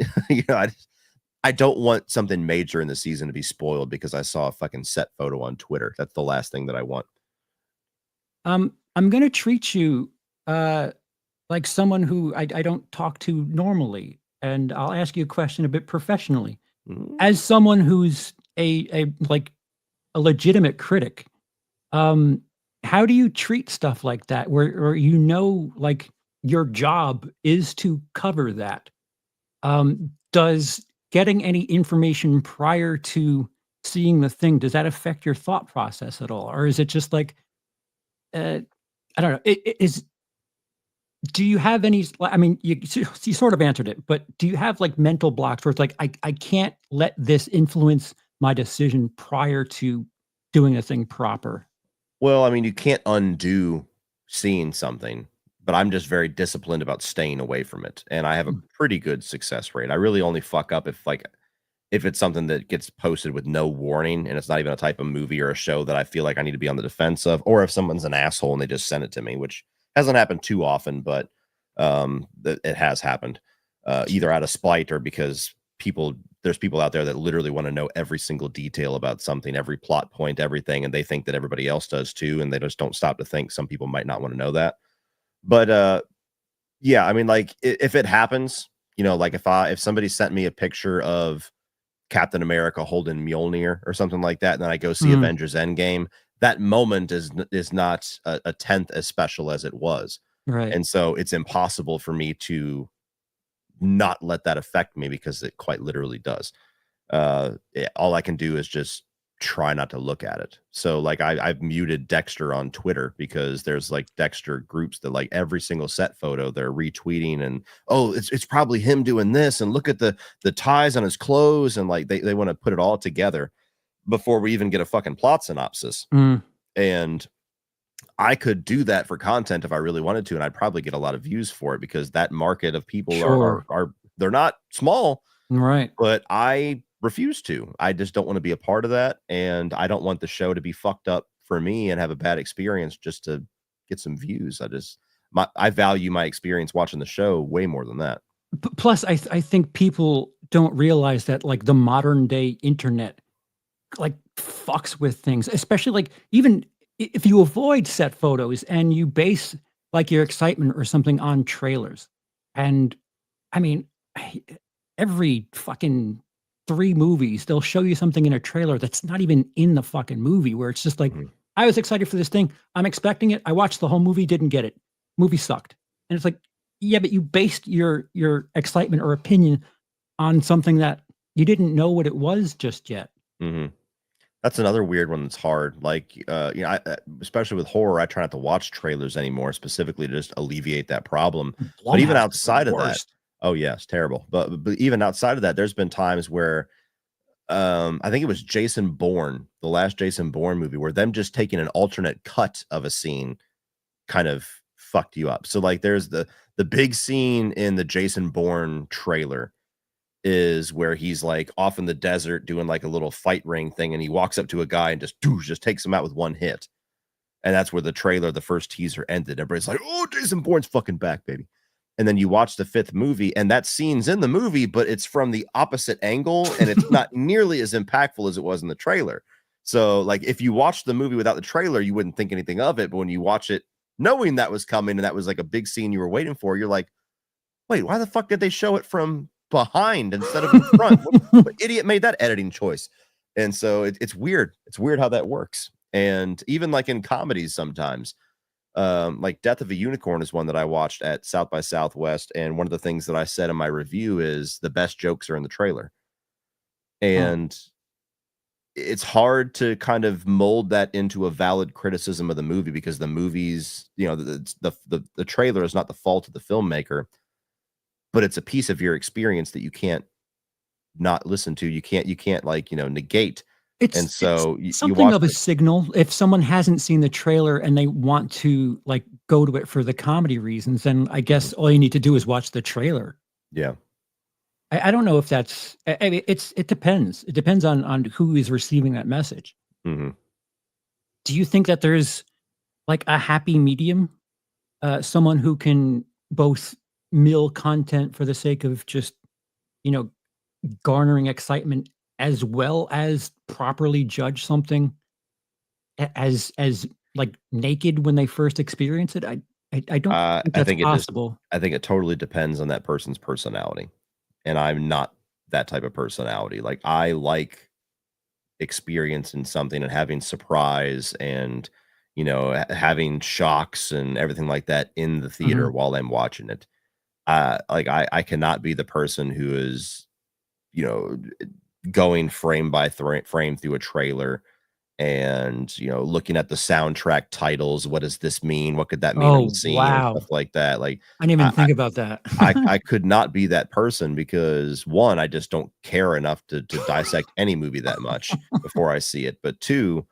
I don't want something major in the season to be spoiled because I saw a fucking set photo on Twitter. That's the last thing that I want. I'm gonna treat you uh like someone who I don't talk to normally, and I'll ask you a question a bit professionally. Mm. As someone who's a like a legitimate critic, um, how do you treat stuff like that where like your job is to cover that? Does getting any information prior to seeing the thing, does that affect your thought process at all? Or is it just like, uh, I don't know, it is do you have any I mean, you sort of answered it, but do you have, like, mental blocks where it's like, I can't let this influence my decision prior to doing a thing proper? Well, I mean, you can't undo seeing something, but I'm just very disciplined about staying away from it, and I have a Mm, pretty good success rate. I really only fuck up if it's something that gets posted with no warning and it's not even a type of movie or a show that I feel like I need to be on the defense of, or if someone's an asshole and they just send it to me, which hasn't happened too often, but it has happened either out of spite or because there's people out there that literally want to know every single detail about something, every plot point, everything, and they think that everybody else does too, and they just don't stop to think some people might not want to know that. But yeah, I mean, like, if it happens, like if somebody sent me a picture of Captain America holding Mjolnir or something like that, and then I go see mm, Avengers Endgame, that moment is not a tenth as special as it was. right. And so it's impossible for me to not let that affect me because it quite literally does. All I can do is just try not to look at it. So like I've muted Dexter on Twitter because there's like Dexter groups that like every single set photo they're retweeting and oh it's probably him doing this and look at the ties on his clothes and like they want to put it all together before we even get a fucking plot synopsis. Mm, And I could do that for content if I really wanted to, and I'd probably get a lot of views for it because that market of people sure. are they're not small, Right. but I refuse to. I just don't want to be a part of that, and I don't want the show to be fucked up for me and have a bad experience just to get some views. I value my experience watching the show way more than that. Plus, I think people don't realize that, like, the modern day internet, like, fucks with things, especially, like, even if you avoid set photos and you base, like, your excitement or something on trailers. And, I mean, I every fucking 3 movies, they'll show you something in a trailer that's not even in the fucking movie, where it's just like, Mhm. "I was excited for this thing. I'm expecting it. I watched the whole movie, didn't get it. Movie sucked." And it's like, yeah, but you based your excitement or opinion on something that you didn't know what it was just yet. Mhm. That's another weird one that's hard. Like, especially with horror, I try not to watch trailers anymore, specifically to just alleviate that problem. But even Blumhouse is the outside of that, worst. oh yeah, it's terrible. But even outside of that, there's been times where I think it was Jason Bourne, the last Jason Bourne movie, where them just taking an alternate cut of a scene kind of fucked you up. So like there's the big scene in the Jason Bourne trailer is where he's like off in the desert doing like a little fight ring thing, and he walks up to a guy and just takes him out with one hit. And that's where the trailer, the first teaser ended. Everybody's like, oh, Jason Bourne's fucking back, baby. And then you watch the 5th movie, and that scene's in the movie, but it's from the opposite angle, and it's not nearly as impactful as it was in the trailer. So, like, if you watched the movie without the trailer, you wouldn't think anything of it. But when you watch it knowing that was coming and that was like a big scene you were waiting for, you're like, wait, why the fuck did they show it from behind instead of in front? What idiot made that editing choice? And so it's weird. It's weird how that works. And even like in comedies sometimes, like Death of a Unicorn is one that I watched at South by Southwest. And one of the things that I said in my review is the best jokes are in the trailer. And it's hard to kind of mold that into a valid criticism of the movie, because the movie's, you know, the trailer is not the fault of the filmmaker, but it's a piece of your experience that you can't not listen to. You can't like, you know, negate. And so it's something of a signal. If someone hasn't seen the trailer and they want to like go to it for the comedy reasons, then I guess all you need to do is watch the trailer. Yeah. I don't know if that's, I mean, it depends. It depends on who is receiving that message. Mm-hmm. Do you think that there's like a happy medium? Someone who can both mill content for the sake of just, you know, garnering excitement, as well as properly judge something as like naked when they first experience it? I don't think that's possible. I think it totally depends on that person's personality. And I'm not that type of personality. Like, I like experiencing something and having surprise and, you know, having shocks and everything like that in the theater while I'm watching it. Like I cannot be the person who is, you know, going frame by frame through a trailer and, you know, looking at the soundtrack titles. What does this mean? What could that mean on the scene and Wow. stuff like that? Like, I didn't even think about that. I could not be that person, because one, I just don't care enough to dissect any movie that much before I see it. But two,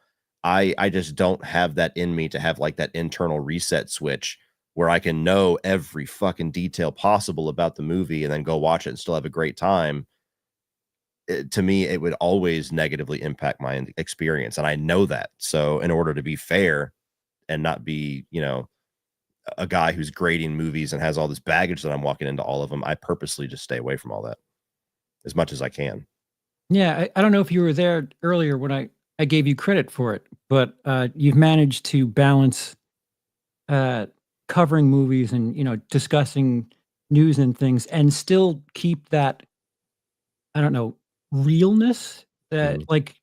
I just don't have that in me to have like that internal reset switch where I can know every fucking detail possible about the movie and then go watch it and still have a great time. To me, it would always negatively impact my experience. And I know that. So in order to be fair and not be, you know, a guy who's grading movies and has all this baggage that I'm walking into all of them, I purposely just stay away from all that as much as I can. Yeah, I don't know if you were there earlier when I gave you credit for it, but you've managed to balance covering movies and, you know, discussing news and things, and still keep that, I don't know, realness that like,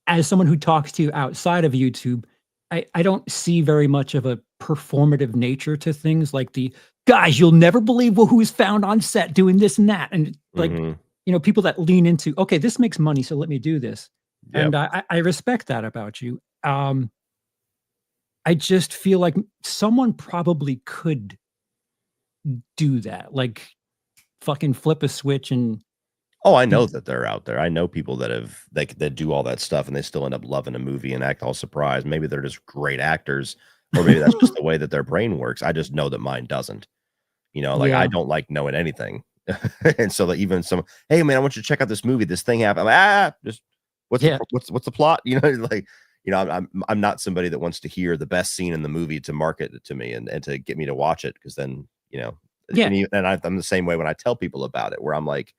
as someone who talks to you outside of YouTube, I don't see very much of a performative nature to things like the guys, you'll never believe who's found on set doing this and that. And like, you know, people that lean into, okay, this makes money, so let me do this. Yep. And I respect that about you. I just feel like someone probably could do that, like fucking flip a switch and. Oh, I know that they're out there. I know people that have that do all that stuff and they still end up loving a movie and act all surprised. Maybe they're just great actors, or maybe that's just the way that their brain works. I just know that mine doesn't. You know, like I don't like knowing anything. And so that even some, hey man, I want you to check out this movie. This thing happened. I'm like, just what's the plot? You know, like, you know, I'm not somebody that wants to hear the best scene in the movie to market it to me and to get me to watch it, because then, you know, and I'm the same way when I tell people about it, where I'm like,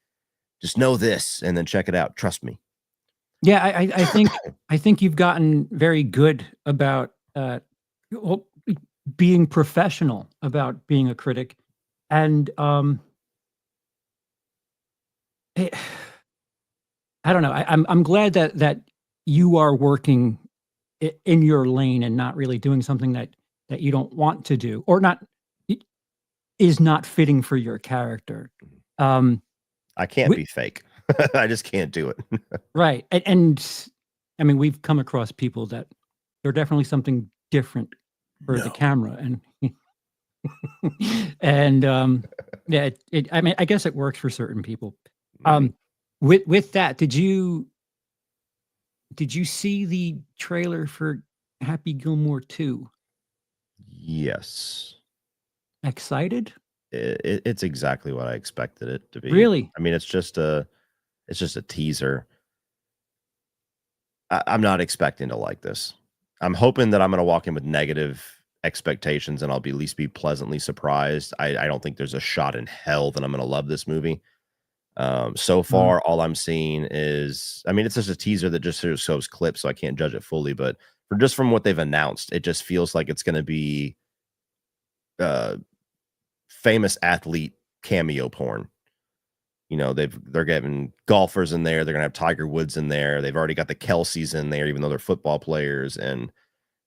just know this and then check it out. Trust me. Yeah, I think you've gotten very good about well, being professional about being a critic, and I don't know. I'm glad that you are working in your lane and not really doing something that you don't want to do, or not is not fitting for your character. I can't be fake. I just can't do it. Right. And I mean, we've come across people that they're definitely something different for the camera. And and yeah, I mean, I guess it works for certain people. With that, did you see the trailer for Happy Gilmore 2? Yes. Excited? It's exactly what I expected it to be. Really? I mean, it's just a teaser. I'm not expecting to like this. I'm hoping that I'm going to walk in with negative expectations and I'll be at least be pleasantly surprised. I don't think there's a shot in hell that I'm going to love this movie. So Mm. far, all I'm seeing is, I mean, it's just a teaser that just sort of shows clips, so I can't judge it fully. But just from what they've announced, it just feels like it's going to be uh, famous athlete cameo porn. You know, they're getting golfers in there. They're gonna have Tiger Woods in there. They've already got the Kelseys in there, even though they're football players. And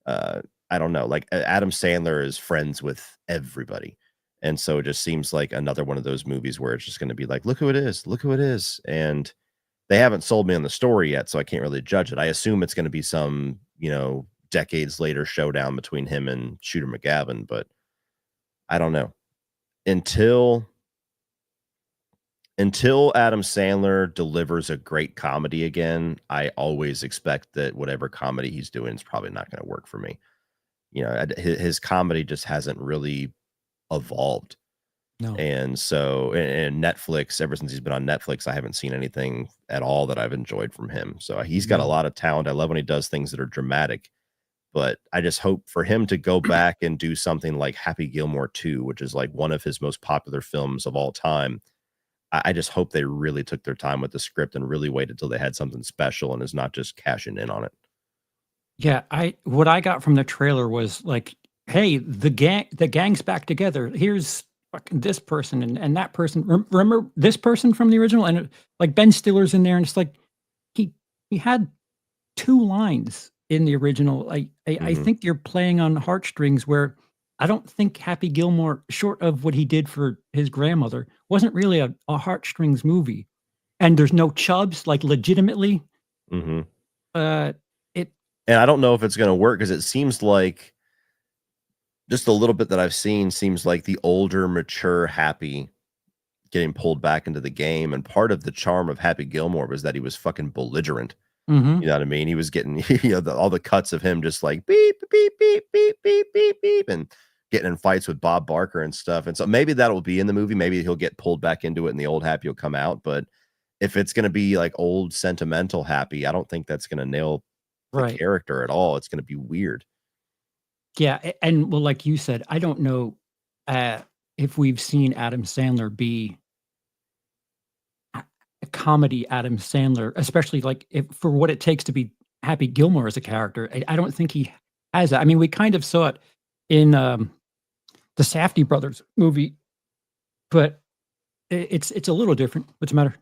I don't know, like Adam Sandler is friends with everybody. And so it just seems like another one of those movies where it's just going to be like, look who it is, look who it is. And they haven't sold me on the story yet, so I can't really judge it. I assume it's going to be some, decades later showdown between him and Shooter McGavin, but I don't know. Until Adam Sandler delivers a great comedy again, I always expect that whatever comedy he's doing is probably not going to work for me. His comedy just hasn't really evolved. No. And so, and Netflix, ever since he's been on Netflix, I haven't seen anything at all that I've enjoyed from him. So he's got a No. lot of talent. I love when he does things that are dramatic, but I just hope for him to go back and do something like Happy Gilmore 2, which is like one of his most popular films of all time. I just hope they really took their time with the script and really waited till they had something special and is not just cashing in on it. Yeah, I what I got from the trailer was like, "Hey, the gang's back together. Here's fucking this person and that person. Remember this person from the original?" And like Ben Stiller's in there, and it's like he he had 2 lines in the original. I Mhm, think you're playing on heartstrings where I don't think Happy Gilmore, short of what he did for his grandmother, wasn't really a heartstrings movie. And there's no chubs, like legitimately. mhm. Uh, it And I don't know if it's gonna work because it seems like just a little bit that I've seen seems like the older, mature Happy getting pulled back into the game, and part of the charm of Happy Gilmore was that he was fucking belligerent. Mhm. You know what I mean? He was getting, all the cuts of him just like beep, beep, beep, beep, beep, beep, beep, and getting in fights with Bob Barker and stuff. And so maybe that'll be in the movie. Maybe he'll get pulled back into it and the old Happy will come out. But if it's going to be like old sentimental Happy, I don't think that's going to nail the Right. character at all. It's going to be weird. Yeah, and well, like you said, I don't know, uh, if we've seen Adam Sandler be a comedy Adam Sandler, especially, like, if for what it takes to be Happy Gilmore as a character. I don't think he has that. I mean, we kind of saw it in, the Safdie brothers movie, but it's a little different. What's the matter?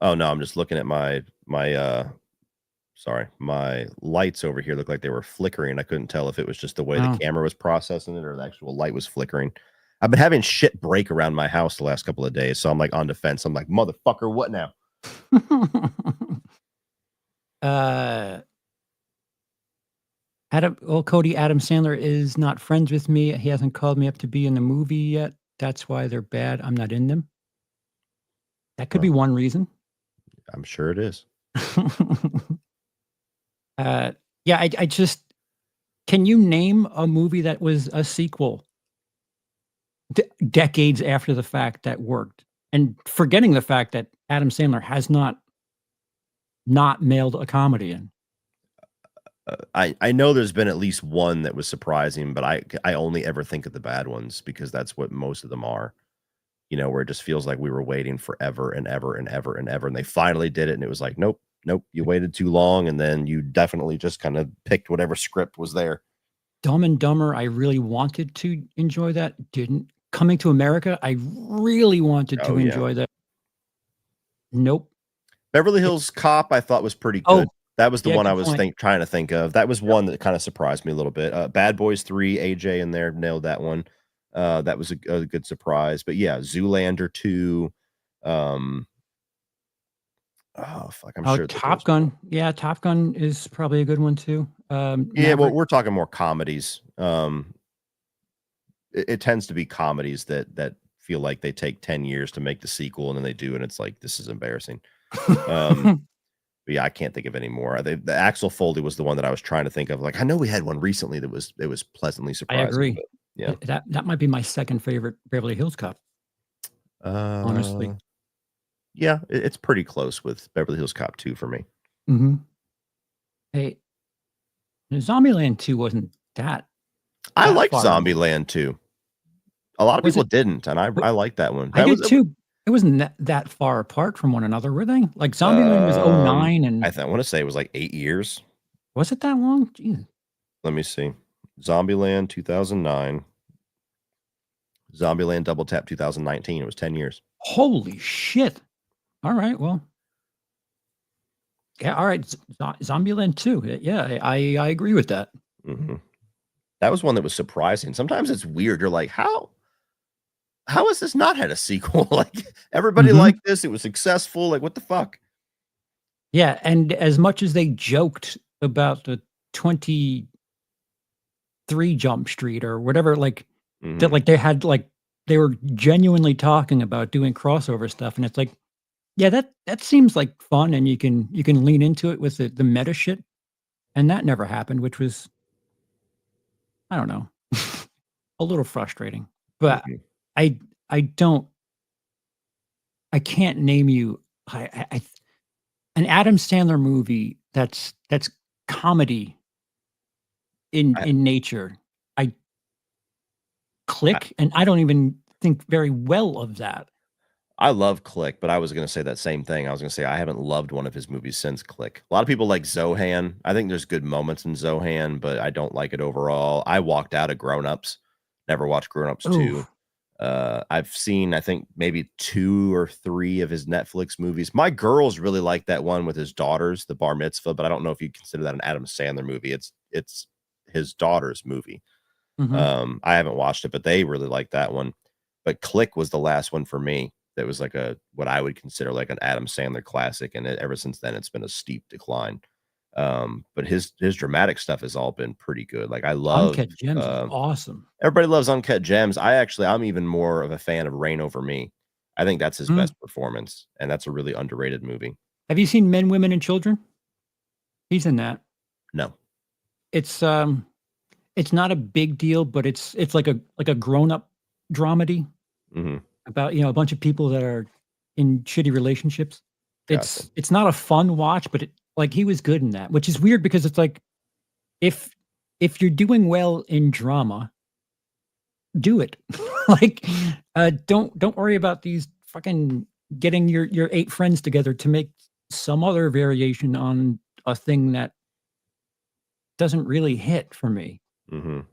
Oh no, I'm just looking at my lights over here look like they were flickering. I couldn't tell if it was just the way the Oh. camera was processing it or the actual light was flickering. I've been having shit break around my house the last couple of days, so I'm like on defense. I'm like, motherfucker, what now? Uh Cody, Adam Sandler is not friends with me. He hasn't called me up to be in the movie yet. That's why they're bad. I'm not in them. That could be Well, one reason. I'm sure it is. uh, yeah, I just can you name a movie that was a sequel decades after the fact that worked? And forgetting the fact that Adam Sandler has not mailed a comedy in. I know there's been at least one that was surprising, but I only ever think of the bad ones because that's what most of them are. Where it just feels like we were waiting forever and ever and ever and ever, and they finally did it, and it was like, nope, nope, you waited too long, and then you definitely just kind of picked whatever script was there. Dumb and Dumber, I really wanted to enjoy that. Didn't. Coming to America, I really wanted Oh to yeah, enjoy that. Nope. Beverly It, Hills Cop, I thought was pretty oh, good. That was the yeah, one I good was point. trying to think of. That was Yep. one that kind of surprised me a little bit. Bad Boys 3, AJ in there nailed that one. That was a good surprise. But yeah, Zoolander 2. Um, oh fuck, I'm Oh, sure that Top there's more. Gun. Yeah, Top Gun is probably a good one too. Yeah, well, Maverick. we're talking more comedies. It tends to be comedies that feel like they take 10 years to make the sequel, and then they do, and it's like, this is embarrassing. Um, but yeah, I can't think of any more. The Axel Foley was the one that I was trying to think of. Like, I know we had one recently that was it was pleasantly I surprising, agree. Yeah. That might be my second favorite Beverly Hills Cop, honestly. Uh, yeah, it's pretty close with Beverly Hills Cop 2 for me. Mhm. Hey, Zombieland 2 wasn't I that liked far removed. Zombieland 2. A lot of Was people it didn't, and w I liked that one. I That was did too. It wasn't that far apart from one another, were they? Like, Zombieland was '09 and I wanna say it was like 8 years. was it that long? Jeez. Let me see. Zombieland 2009, Zombieland Double Tap 2019. It was 10 years. Holy shit. Alright, well, yeah, alright, Zombieland 2, yeah, I agree with that. Mhm. That was one that was surprising. Sometimes it's weird. You're like, how has this not had a sequel? Like, everybody Mhm. liked this, it was successful, like, what the fuck? Yeah, and as much as they joked about the 23 Jump Street or whatever, like, that Mhm. like, they had, like they were genuinely talking about doing crossover stuff, and it's like, yeah, that seems like fun, and you can lean into it with the meta shit, and that never happened, which was, I don't know, a little frustrating. But Mhm. I I don't I can't name you I an Adam Sandler movie that's comedy I in nature. I I Click, and I don't even think very well of that. I love Click, but I was gonna say that same thing. I was gonna say I haven't loved one of his movies since Click. A lot of people like Zohan. I think there's good moments in Zohan, but I don't like it overall. I walked out of Grown Ups. Never watched Grown Ups 2. Oof. I've seen, I think, maybe 2 or 3 of his Netflix movies. My girls really like that one with his daughters, The Bar Mitzvah, but I don't know if you consider that an Adam Sandler movie. It's his daughter's movie. Mhm. I haven't watched it, but they really like that one. But Click was the last one for me that was like a what I would consider like an Adam Sandler classic, and ever since then, it's been a steep decline. But his dramatic stuff has all been pretty good. Like I love Uncut Gems was awesome. everybody loves Uncut Gems. I'm even more of a fan of Rain Over Me. I think that's his Mm. best performance, and that's a really underrated movie. Have you seen Men, Women, and Children? He's in that. No. It's, it's not a big deal, but it's like a grown-up dramedy Mhm. about, a bunch of people that are in shitty relationships. Gotcha. It's not a fun watch, but like, he was good in that, which is weird because it's like, if you're doing well in drama, do it. Like, don't worry about these fucking getting your 8 friends together to make some other variation on a thing that doesn't really hit for me. Mhm.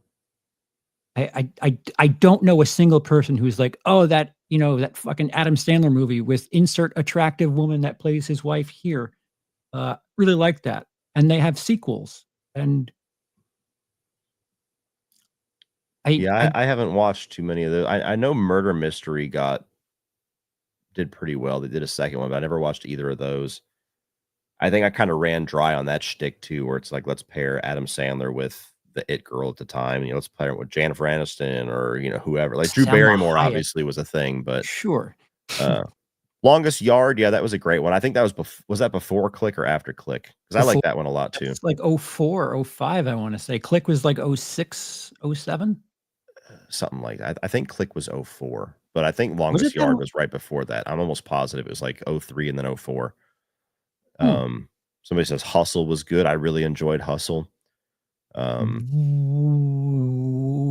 I don't know a single person who's like, "Oh, that fucking Adam Sandler movie with insert attractive woman that plays his wife here, really like that." And they have sequels, and Yeah, I I haven't watched too many of those. I know Murder Mystery did pretty well. They did a second one, but I never watched either of those. I think I kinda ran dry on that shtick too, where it's like, let's pair Adam Sandler with the it girl at the time, let's pair it with Jennifer Aniston or, whoever. Like, Drew Selma Barrymore Hayek, obviously was a thing, but, sure. uh, Longest Yard, yeah, that was a great one. I think that was that before Click or after Click? Because I like Before that one a lot too. That's like '04, '05, I wanna say. Click was like '06, '07. Something like that. I think Click was '04, but I think Was Longest it that Yard long? was right before that. I'm almost positive it was like '03 and then '04. Hmm. Um, Somebody says Hustle was good. I really enjoyed Hustle. Um,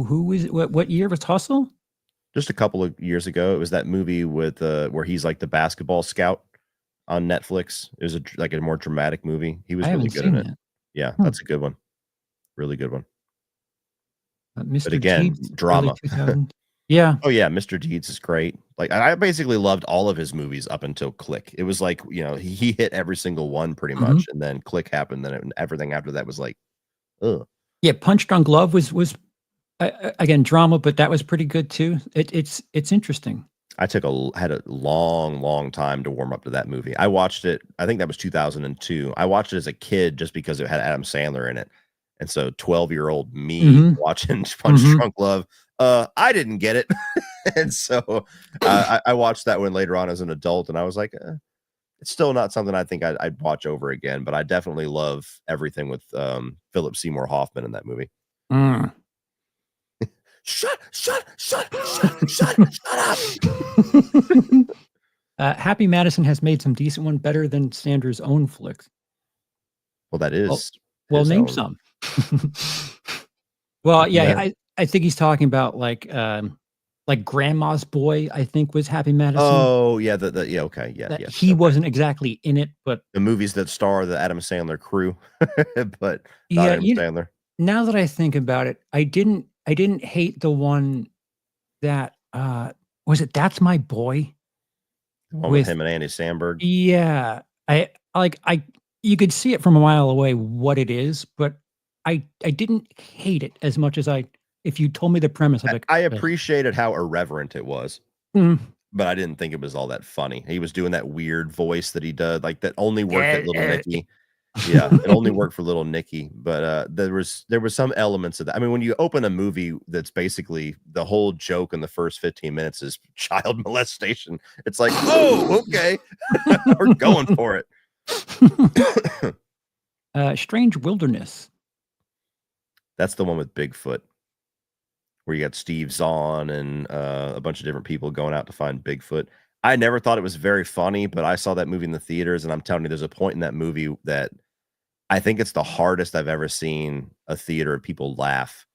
Who is it? What year was Hustle? just a couple of years ago, it was that movie with, where he's like the basketball scout on Netflix. It was like a more dramatic movie. He I was really haven't good in seen it. that. Yeah, Hmm. that's a good one. Really good one. But Mr. again, Deeds, early drama. 2000s. Yeah. Oh, yeah, Mr. Deeds is great. Like, I basically loved all of his movies up until Click. It was like, he hit every single one pretty Mhm. much, and then Click happened, then everything after that was like, ugh. Yeah, Punch Drunk Love was again, drama, but that was pretty good too. It's interesting. I had a long, long time to warm up to that movie. I watched it, I think that was 2002. I watched it as a kid just because it had Adam Sandler in it. And so 12-year-old me Mhm. watching Punch Mhm. Drunk Love, I didn't get it. And so, I watched that one later on as an adult, and I was like, it's still not something I think I'd watch over again, but I definitely love everything with, Philip Seymour Hoffman in that movie. Mm. shut up. Happy Madison has made some decent one, better than Sanders' own flicks. Well, that Well, is well, his name own. some. Well, yeah, Yeah. I think he's talking about like Grandma's Boy, I think was Happy Madison. Oh, yeah, yeah, okay, yeah, That yes, he okay. wasn't exactly in it, but The movies that star the Adam Sandler crew, but not yeah, Adam Sandler. now that I think about it, I didn't hate the one that was it That's My Boy? The one with With him and Andy Samberg. Yeah, I you could see it from a mile away what it is, but I didn't hate it as much as if you told me the premise, I'd be like, I "Ugh." appreciated how irreverent it was, Mm. but I didn't think it was all that funny. He was doing that weird voice that he does, like, that only worked at Little Nicky. Yeah, it only worked for Little Nicky, but, there was some elements of that. I mean, when you open a movie that's basically the whole joke in the first 15 minutes is child molestation, it's like, "Oh, okay. We're going for it." Strange Wilderness. That's the one with Bigfoot, where you got Steve Zahn and, a bunch of different people going out to find Bigfoot. I never thought it was very funny, but I saw that movie in the theaters, and I'm telling you, there's a point in that movie that I think it's the hardest I've ever seen a theater of people laugh,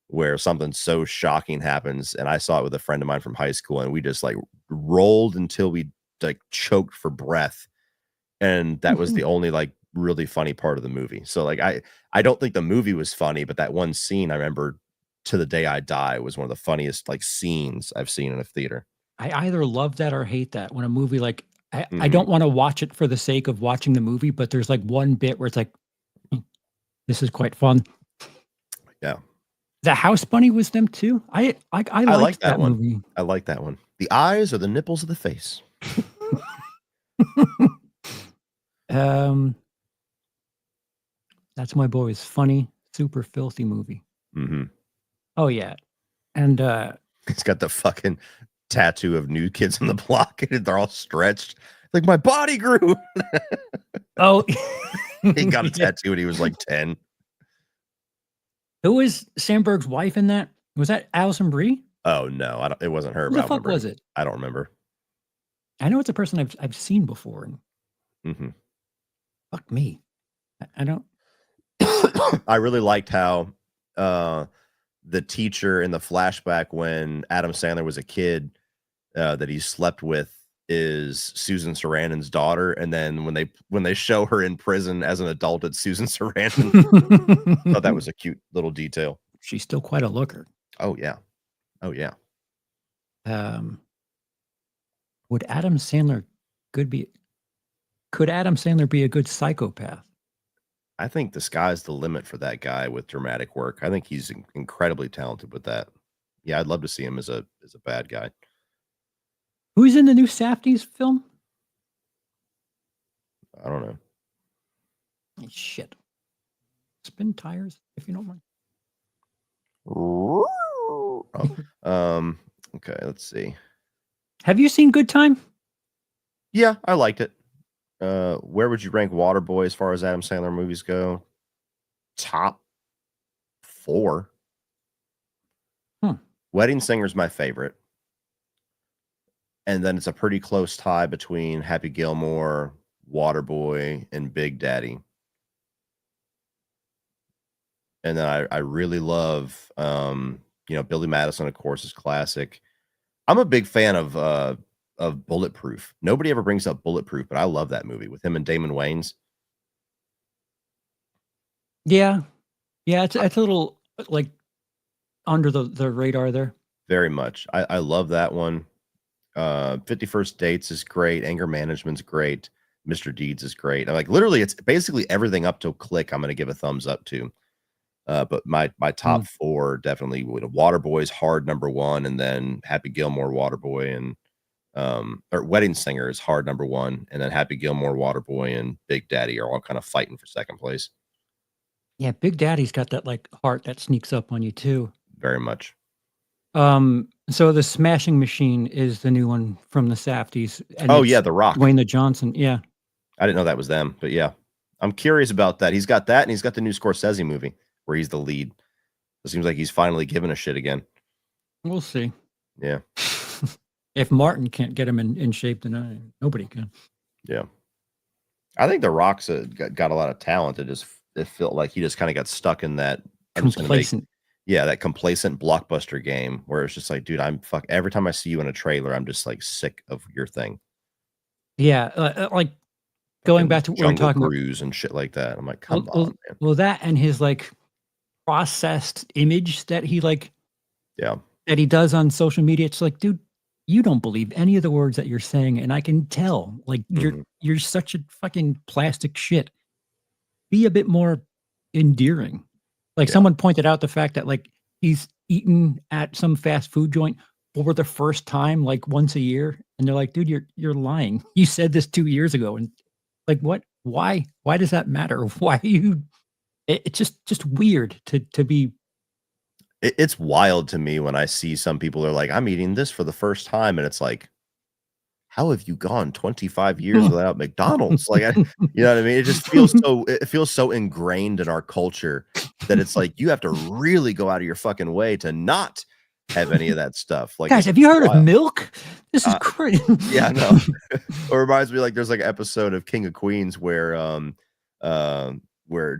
where something so shocking happens, and I saw it with a friend of mine from high school, and we just, like, rolled until we, like, choked for breath, and that was the only, like, really funny part of the movie. So, like, I don't think the movie was funny, but that one scene I remember to the day I die was one of the funniest, like, scenes I've seen in a theater. I either love that or hate that when a movie like I Mhm. don't wanna watch it for the sake of watching the movie, but there's, like, one bit where it's like, "Mm, this is quite fun." Yeah. The House Bunny was them too? I I like liked that that one. movie. I like that one. The eyes are the nipples of the face. Um, That's My Boy is funny, super filthy movie. Mhm. Oh, yeah, and, He's got the fucking tattoo of New Kids on the Block, and they're all stretched. Like, "My body grew." oh, He got a yeah. tattoo when he was, like, 10. Who was Sandberg's wife in that? Was that Alison Brie? Oh, no, I don't it wasn't her, Who but I the don't fuck remember was any it? I don't remember. I know it's a person I've seen before, and Mhm. fuck me. I don't I really liked how, uh, the teacher in the flashback when Adam Sandler was a kid, that he slept with is Susan Sarandon's daughter, and then when they show her in prison as an adult, it's Susan Sarandon. Thought that was a cute little detail. She's still quite a looker. Oh, yeah. Oh, yeah. Um, would Adam Sandler good be could Adam Sandler be a good psychopath? I think the sky's the limit for that guy with dramatic work. I think he's incredibly talented with that. Yeah, I'd love to see him as a bad guy. Who's in the new Safdie's film? I don't know. Shit. Spin tires, if you don't mind. Oh, okay, let's see. Have you seen Good Time? Yeah, I liked it. Where would you rank Waterboy as far as Adam Sandler movies go? Top 4. Hmm. Wedding Singer's my favorite. And then it's a pretty close tie between Happy Gilmore, Waterboy, and Big Daddy. And then I really love, Billy Madison, of course, is classic. I'm a big fan of Bulletproof. Nobody ever brings up Bulletproof, but I love that movie with him and Damon Wayans. Yeah. Yeah, it's a little, like, under the radar there. Very much. I love that one. 51st Dates is great. Anger Management's great. Mr. Deeds is great. Like, literally, it's basically everything up till Click I'm gonna give a thumbs up to. But my top Mm. 4 definitely would Waterboy's hard number 1, and then Happy Gilmore, Waterboy, and or Wedding Singer is hard number 1, and then Happy Gilmore, Waterboy, and Big Daddy are all kind of fighting for second place. Yeah, Big Daddy's got that, like, heart that sneaks up on you too. Very much. So the Smashing Machine is the new one from the Safdies, and Oh, it's yeah, The Rock. Dwayne the Johnson. Yeah. I didn't know that was them, but yeah. I'm curious about that. He's got that, and he's got the new Scorsese movie where he's the lead. It seems like he's finally giving a shit again. We'll see. Yeah. If Martin can't get him in shape, then nobody can. Yeah. I think The Rock's got a lot of talent. It felt like he just kind of got stuck in that. I'm just going to make, Complacent. yeah, that complacent blockbuster game where it's just like, dude, every time I see you in a trailer, I'm just like sick of your thing. Yeah, like going Fucking back to what we were Jungle talking about. Cruise and shit like that. I'm like, come Well, on, well, man. well, that and his like processed image that Yeah. that he does on social media. It's like, dude, you don't believe any of the words that you're saying, and I can tell. Like Mhm. you're such a fucking plastic shit. Be a bit more endearing. Like Yeah. someone pointed out the fact that like he's eaten at some fast food joint for the first time like once a year, and they're like, dude, you're lying. You said this 2 years ago, and like what? Why? Why does that matter? Why you? It's just weird to be. It's wild to me when I see some people are like, I'm eating this for the first time. And it's like, how have you gone 25 years without McDonald's? Like, you know what I mean? It feels so ingrained in our culture that it's like, you have to really go out of your fucking way to not have any of that stuff. Like, Guys, it's have you heard of wild. milk? This is crazy. Yeah, no. It reminds me, like, there's like an episode of King of Queens where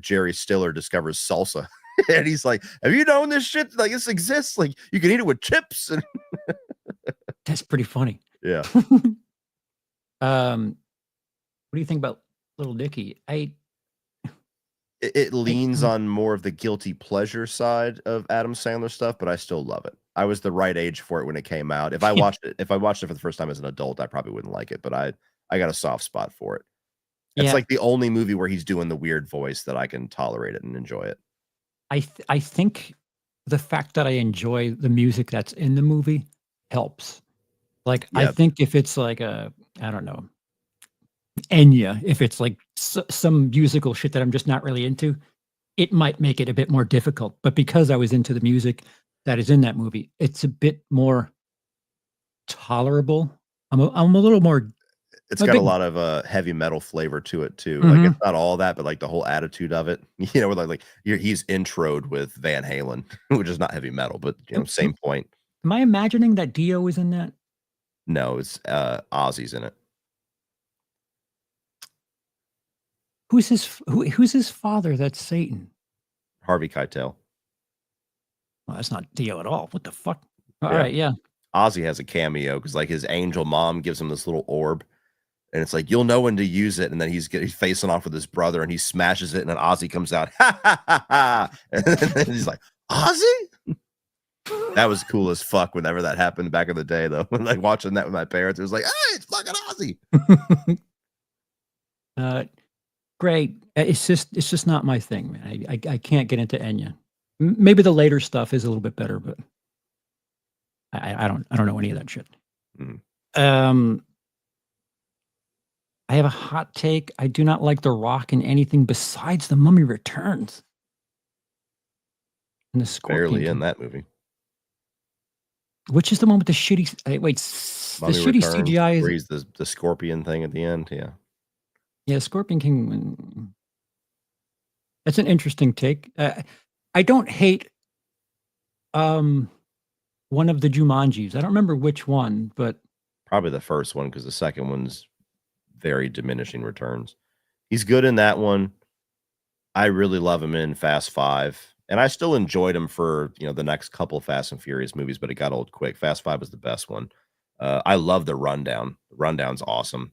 Jerry Stiller discovers salsa. And he's like, have you known this shit? Like, this exists. Like, you can eat it with chips. And That's pretty funny. yeah. What do you think about Little Dicky? It leans on more of the guilty pleasure side of Adam Sandler stuff, but I still love it. I was the right age for it when it came out. If I watched it for the first time as an adult, I probably wouldn't like it, but I got a soft spot for it. It's Yeah, like the only movie where he's doing the weird voice that I can tolerate it and enjoy it. I think the fact that I enjoy the music that's in the movie helps. Like, I Yeah, think if it's like I don't know, Enya, if it's like some musical shit that I'm just not really into, it might make it a bit more difficult. But because I was into the music that is in that movie, it's a bit more tolerable. I'm a little more. it's I'm a got a big. lot of heavy metal flavor to it too. Like, Mhm. it's not all that, but like the whole attitude of it, where he's introed with Van Halen, which is not heavy metal, but Am, same point. am I imagining that Dio is in that? No, it's Ozzy's in it. Who's his father? That's Satan. Harvey Keitel. Well, that's not Dio at all. What the fuck? All Yeah. right, yeah. Ozzy has a cameo because like his angel mom gives him this little orb, and it's like you'll know when to use it. And then he's facing off with his brother, and he smashes it, and then Ozzy comes out, ha ha ha ha, and then he's like, Ozzy. That was cool as fuck. Whenever that happened back in the day, though, when like watching that with my parents, it was like, hey, it's fucking Ozzy. uh, great. It's just not my thing, man. I can't get into Enya. Maybe the later stuff is a little bit better, but I don't know any of that shit. Mm. Um, I have a hot take. I do not like The Rock in anything besides The Mummy Returns and the Scorpion Barely in King, that movie. which is the one with the shitty. The Mummy shitty Returns, CGI where is. he's the scorpion thing at the end. Yeah. Yeah, Scorpion King. That's an interesting take. I don't hate one of the Jumanjis. I don't remember which one, but Probably the first one because the second one's very diminishing returns. He's good in that one. I really love him in Fast 5, and I still enjoyed him for, the next couple of Fast and Furious movies, but it got old quick. Fast 5 was the best one. I love The Rundown. The Rundown's awesome.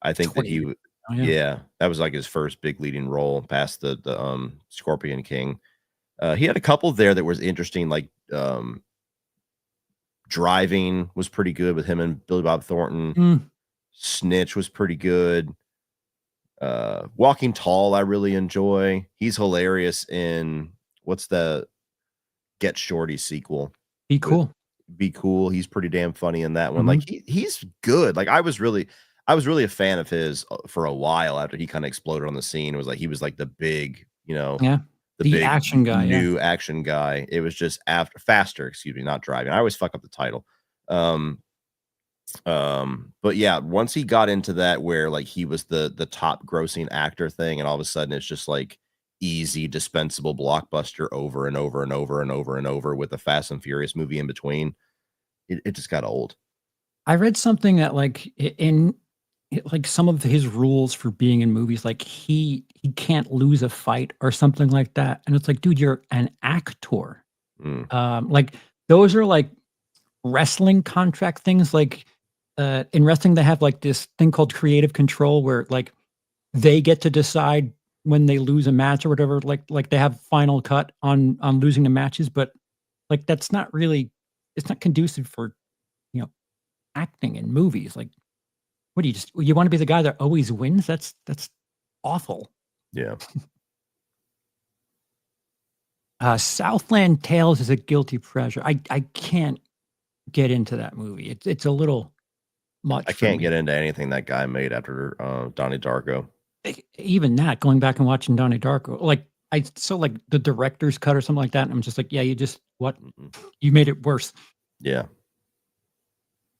I think that 20 he years. w Oh, yeah. yeah, that was, like, his first big leading role past the Scorpion King. He had a couple there that was interesting, like, Driving was pretty good with him and Billy Bob Thornton. Mm, Snitch was pretty good. Walking Tall, I really enjoy. He's hilarious in what's the Get Shorty sequel be with cool. Be Cool. He's pretty damn funny in that one. Mhm. Like he's good. Like I was really a fan of his for a while after he kind of exploded on the scene. It was like he was like the big, Yeah. the The big action guy, yeah. new action guy. It was just after faster, excuse me, not driving. I always fuck up the title. Um, but yeah, once he got into that where like he was the top grossing actor thing, and all of a sudden it's just like easy, dispensable blockbuster over and over and over and over and over with a Fast and Furious movie in between. It just got old. I read something that like like some of his rules for being in movies, like he can't lose a fight or something like that. And it's like, dude, you're an actor. Like those are like wrestling contract things. Like in wrestling, they have like this thing called creative control where like they get to decide when they lose a match or whatever. Like they have final cut on losing the matches, but like that's not really, it's not conducive for, you know, acting in movies. Like, what do you want to be the guy that always wins? That's awful. Yeah. Southland Tales is a guilty pleasure. I can't get into that movie. It's a little much. I can't get into anything that guy made after Donnie Darko. Even that, going back and watching Donnie Darko, like I saw like the director's cut or something like that, and I'm just like, yeah, you just what? You made it worse. Yeah.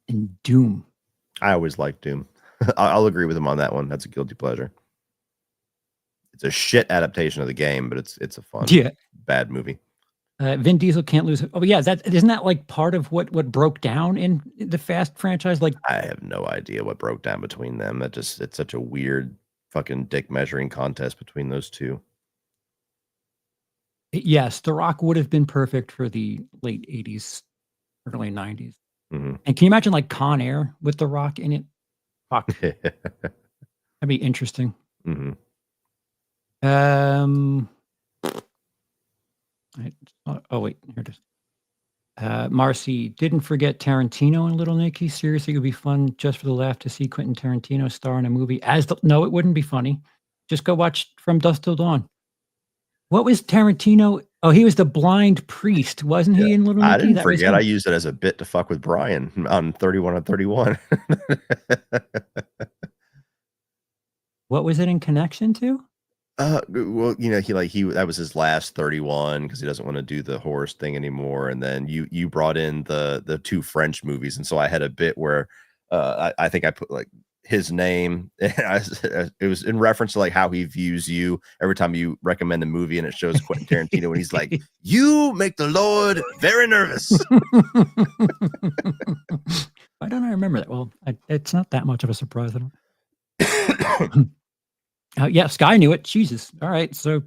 And Doom. I always liked Doom. I'll agree with him on that one. That's a guilty pleasure. It's a shit adaptation of the game, but it's a fun, bad movie. Vin Diesel can't lose. Oh yeah, isn't that like part of what broke down in the Fast franchise? Like, I have no idea what broke down between them. It's such a weird fucking dick measuring contest between those two. Yes, The Rock would have been perfect for the late 80s, early 90s. Mm-hmm. And can you imagine like Con Air with The Rock in it? Fuck. That'd be interesting. Mm-hmm. Oh wait, here it is. Marcy, didn't forget Tarantino and Little Nicky. Seriously, it would be fun just for the laugh to see Quentin Tarantino star in a movie. No, it wouldn't be funny. Just go watch From Dusk Till Dawn. What was Tarantino? Oh, he was the blind priest, wasn't he? In Little Nicky? I didn't forget. I used it as a bit to fuck with Brian on 31 on 31. What was it in connection to? Well, you know, he that was his last 31 because he doesn't want to do the horse thing anymore. And then you brought in the two French movies, and so I had a bit where I think I put like his name. It was in reference to like how he views you every time you recommend a movie, and it shows Quentin Tarantino, and he's like, "You make the Lord very nervous." Why don't I remember that? Well, it's not that much of a surprise. Yeah, Sky knew it. Jesus. All right. So,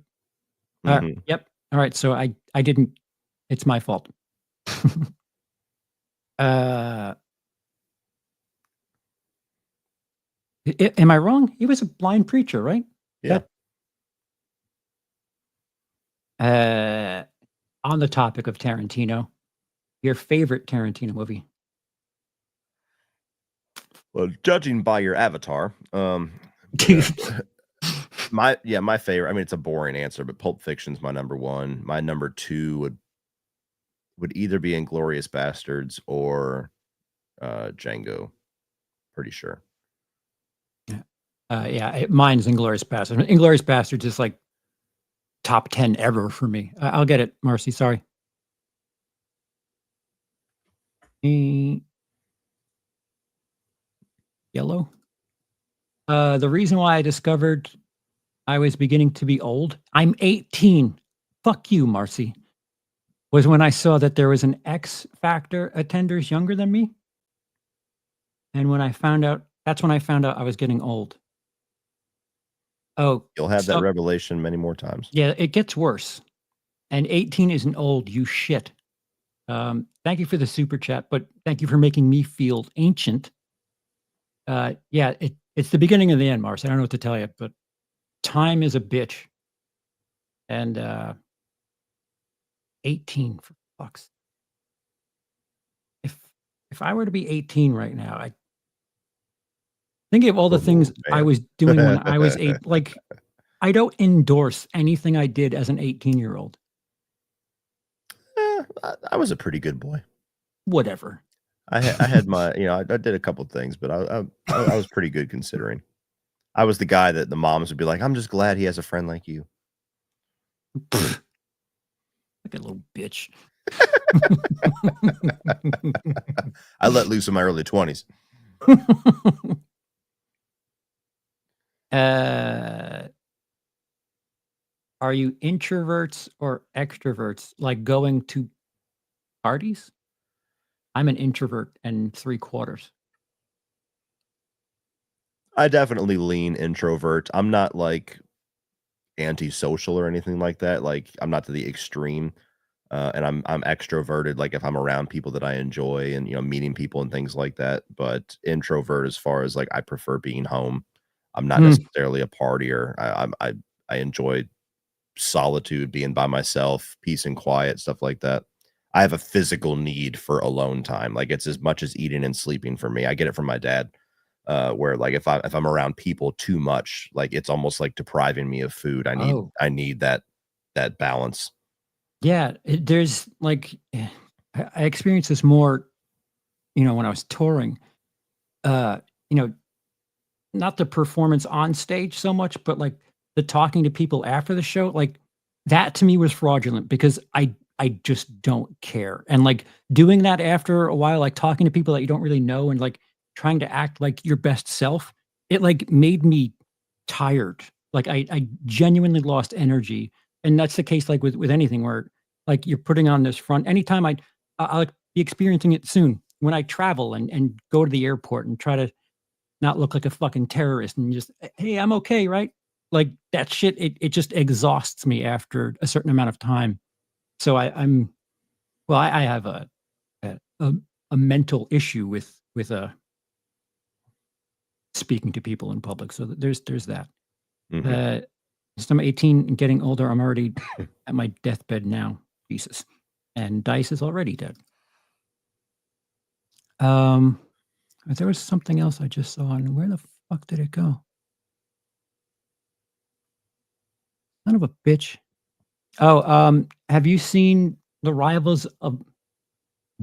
yep. All right. So I didn't. It's my fault. Am I wrong? He was a blind preacher, right? Yeah. On the topic of Tarantino, your favorite Tarantino movie? Well, judging by your avatar, my favorite. I mean, it's a boring answer, but Pulp Fiction's my number one. My number two would either be Inglourious Bastards or Django. Pretty sure. Mine's Inglourious Bastards. Inglourious Bastards is like top 10 ever for me. I'll get it, Marcy. Sorry. Yellow. The reason why I discovered I was beginning to be old, I'm 18. Fuck you, Marcy. Was when I saw that there was an X Factor attenders younger than me. And when I found out, that's when I found out I was getting old. Oh, you'll have that revelation many more times. Yeah, it gets worse. And 18 isn't old, you shit. Thank you for the super chat, but thank you for making me feel ancient. Yeah, it's the beginning of the end, Mars. I don't know what to tell you, but time is a bitch. And 18 for fucks. If I were to be 18 right now, I think of all the things I was doing when I was 8. Like, I don't endorse anything I did as an 18-year-old. I was a pretty good boy. Whatever. I had my, I did a couple things, but I was pretty good considering. I was the guy that the moms would be like, "I'm just glad he has a friend like you." Like a little bitch. I let loose in my early 20s. Are you introverts or extroverts? Like going to parties? I'm an introvert and 3/4. I definitely lean introvert. I'm not like antisocial or anything like that. Like I'm not to the extreme. And I'm extroverted, like if I'm around people that I enjoy and meeting people and things like that. But introvert as far as like I prefer being home. I'm not Hmm. necessarily a partier. I enjoy solitude, being by myself, peace and quiet, stuff like that. I have a physical need for alone time. Like it's as much as eating and sleeping for me. I get it from my dad. Where like if I'm around people too much, like it's almost like depriving me of food. I need Oh, I need that balance. yeah. There's like, I experienced this more, when I was touring. Uh, you know, not the performance on stage so much, but like the talking to people after the show. Like that to me was fraudulent because I just don't care. And like doing that after a while, like talking to people that you don't really know and like trying to act like your best self, it like made me tired. Like I genuinely lost energy. And that's the case like with anything where like you're putting on this front. Anytime I'll be experiencing it soon when I travel and go to the airport and try to not look like a fucking terrorist and just, "Hey, I'm okay, right?" Like that shit, it just exhausts me after a certain amount of time. So I have a a a mental issue with speaking to people in public. So there's that. Mhm. Uh, since I'm 18 and getting older, I'm already at my deathbed now. Jesus. And Dice is already dead. Um, there was something else I just saw, and where the fuck did it go? Son of a bitch. Oh, have you seen The Rivals of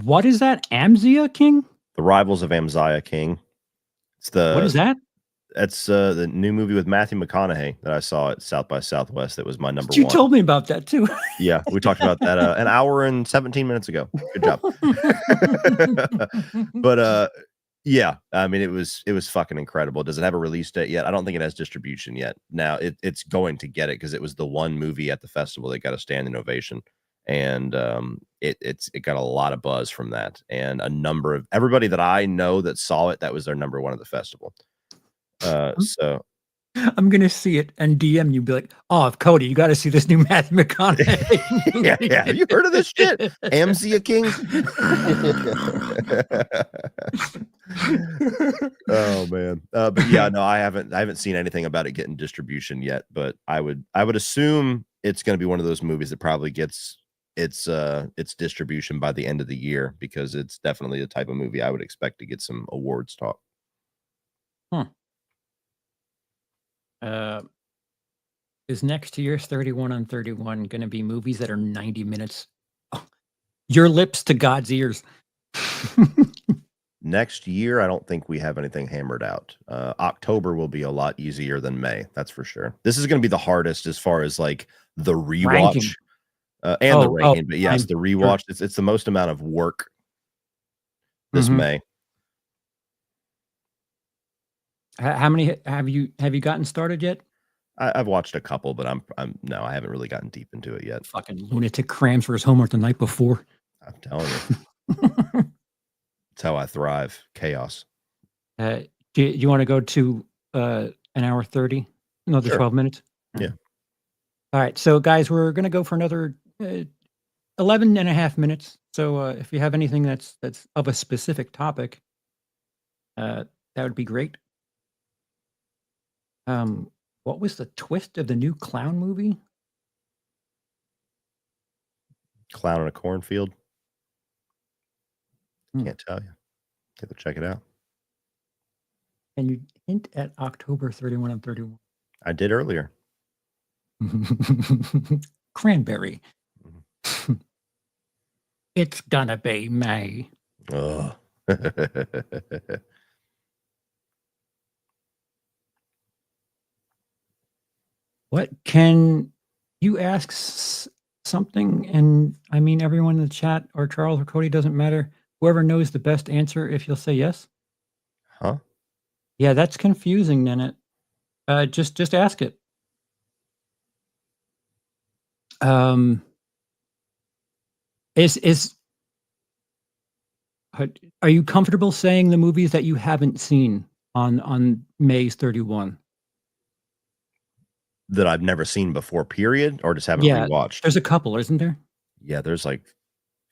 what is that? Amzia King? The Rivals of Amziah King. It's What is that? the new movie with Matthew McConaughey that I saw at South by Southwest. That was my number You 1. told me about that too. Yeah, we talked about that, an hour and 17 minutes ago. Good job. But, yeah, I mean, it was fucking incredible. Does it have a release date yet? I don't think it has distribution yet. Now, it's going to get it because it was the one movie at the festival that got a standing ovation, and, it got a lot of buzz from that, and a number of everybody that I know that saw it, that was their number 1 at the festival. So I'm gonna see it and DM you, be like, "Oh, Cody, you gotta see this new Matthew McConaughey yeah, yeah. Have you heard of this shit? Amzia King? Oh man. But yeah, no, I haven't seen anything about it getting distribution yet, but I would assume it's gonna be one of those movies that probably gets its distribution by the end of the year because it's definitely the type of movie I would expect to get some awards talk. Huh. Uh, is next year's 31 on 31 gonna be movies that are 90 minutes? Oh, your lips to God's ears. Next year, I don't think we have anything hammered out. October will be a lot easier than May, that's for sure. This is gonna be the hardest as far as, like, the Ranking. rewatch, and the Oh, ranking, but yes, I'm the sure. rewatch, it's the most amount of work this Mhm. May. How many have you gotten started yet? I've watched a couple, but I'm no, I haven't really gotten deep into it yet. Fucking lunatic crams for his homework the night before. I'm telling you, it's how I thrive. Chaos. Uh, do you wanna go to, an hour 30? Another Sure. 12 minutes? Yeah. Alright. Alright, so guys, we're gonna go for another, 11 and a half minutes. So, if you have anything that's of a specific topic, that would be great. What was the twist of the new clown movie? Clown in a cornfield. Hmm. Can't tell you. Have to check it out. Can you hint at October 31 and 31? I did earlier. Cranberry. Mhm. It's gonna be May. Ugh. What can you ask something? And I mean, everyone in the chat or Charles or Cody doesn't matter. Whoever knows the best answer, if you'll say yes. Huh? Yeah, that's confusing, Nanette. Just ask it. Um, is are you comfortable saying the movies that you haven't seen on May's 31? That I've never seen before, period, or just haven't Yeah, rewatched? there's a couple, isn't there? Yeah, there's like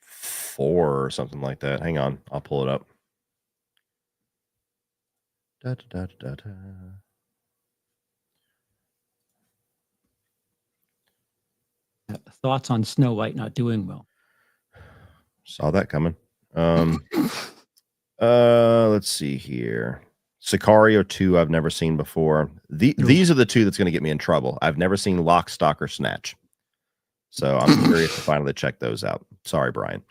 4 or something like that. Hang on, I'll pull it up. Da, da, da, da, da. Thoughts on Snow White not doing well? Saw that coming. Let's see here. Sicario 2, I've never seen before. These are the 2 that's going to get me in trouble. I've never seen Lock, Stock, or Snatch. So I'm curious to finally check those out. Sorry, Brian.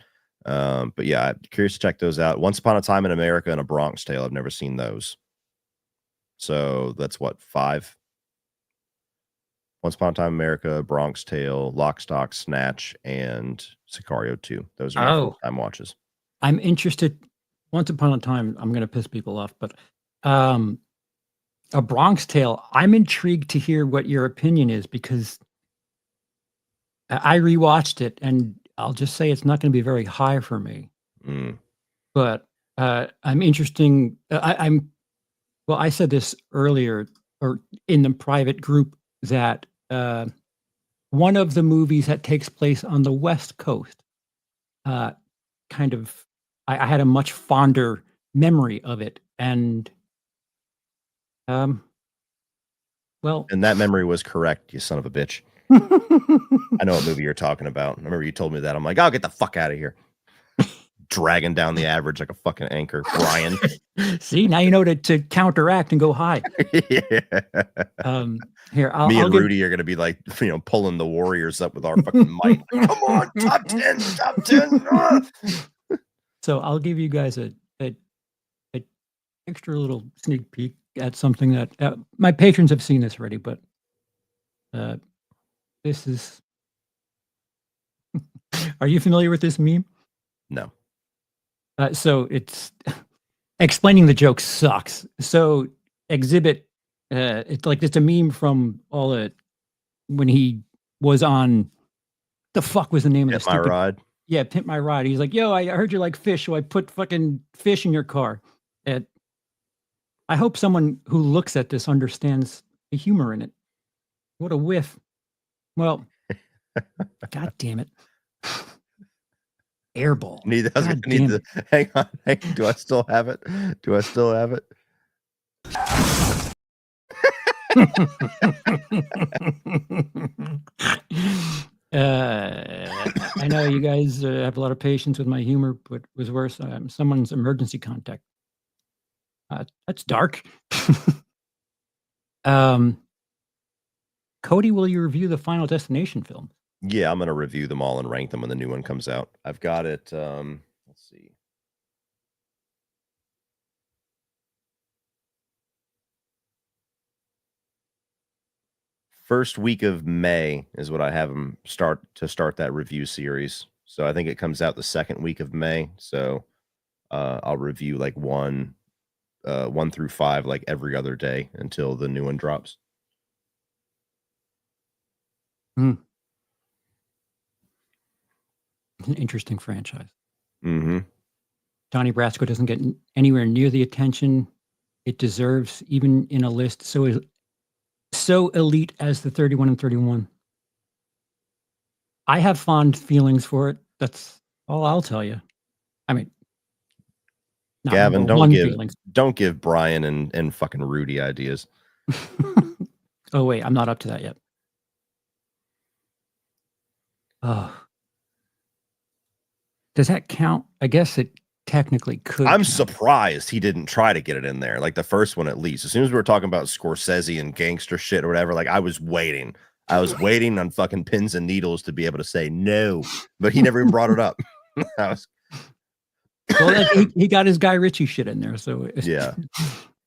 But yeah, I'm curious to check those out. Once Upon a Time in America and A Bronx Tale, I've never seen those. So that's what, 5? Once Upon a Time in America, Bronx Tale, Lock, Stock, Snatch, and Sicario 2. Those are my full-time watches. I'm interested. Once upon a time, I'm going to piss people off, but A Bronx Tale, I'm intrigued to hear what your opinion is because I rewatched it and I'll just say it's not going to be very high for me. But I'm interesting. Well, I said this earlier or in the private group that one of the movies that takes place on the West Coast, kind of, I had a much fonder memory of it, and well, And that memory was correct, you son of a bitch. I know what movie you're talking about. I remember you told me that. I'm like, I'll get the fuck out of here. Dragging down the average like a fucking anchor, Brian. See, now you know to counteract and go high. Yeah. Here, Me and Rudy are going to be like, pulling the Warriors up with our fucking mic. Come on, top 10, top 10. So I'll give you guys a extra little sneak peek at something that my patrons have seen this already, but this is. Are you familiar with this meme? No. So it's explaining the joke sucks. So Exhibit, it's like it's a meme from all the when he was on. The fuck was the name of the stupid ride? Yeah, Pimp My Ride. He's like, yo, I heard you like fish, so I put fucking fish in your car. I hope someone who looks at this understands the humor in it. What a whiff. Well, God damn it. Airball. Hang on. Do I still have it? I know you guys have a lot of patience with my humor, but it was worse. Someone's emergency contact. That's dark. Cody, will you review the Final Destination film? Yeah, I'm going to review them all and rank them when the new one comes out. I've got it. Let's see. First week of May is what I have them start that review series. So I think it comes out the second week of May. So I'll review like 1 through 5 like every other day until the new one drops. An interesting franchise. Donnie Brasco doesn't get anywhere near the attention it deserves, even in a list so elite as the 31 and 31. I have fond feelings for it. That's all I'll tell you. I mean, Gavin, don't give Brian and fucking Rudy ideas. Oh wait, I'm not up to that yet. Oh, does that count? I guess it technically could. I'm surprised he didn't try to get it in there, like the first one at least. As soon as we were talking about Scorsese and gangster shit or whatever, like I was waiting on fucking pins and needles to be able to say no, but he never even brought it up. Well, he got his Guy Ritchie shit in there, so yeah,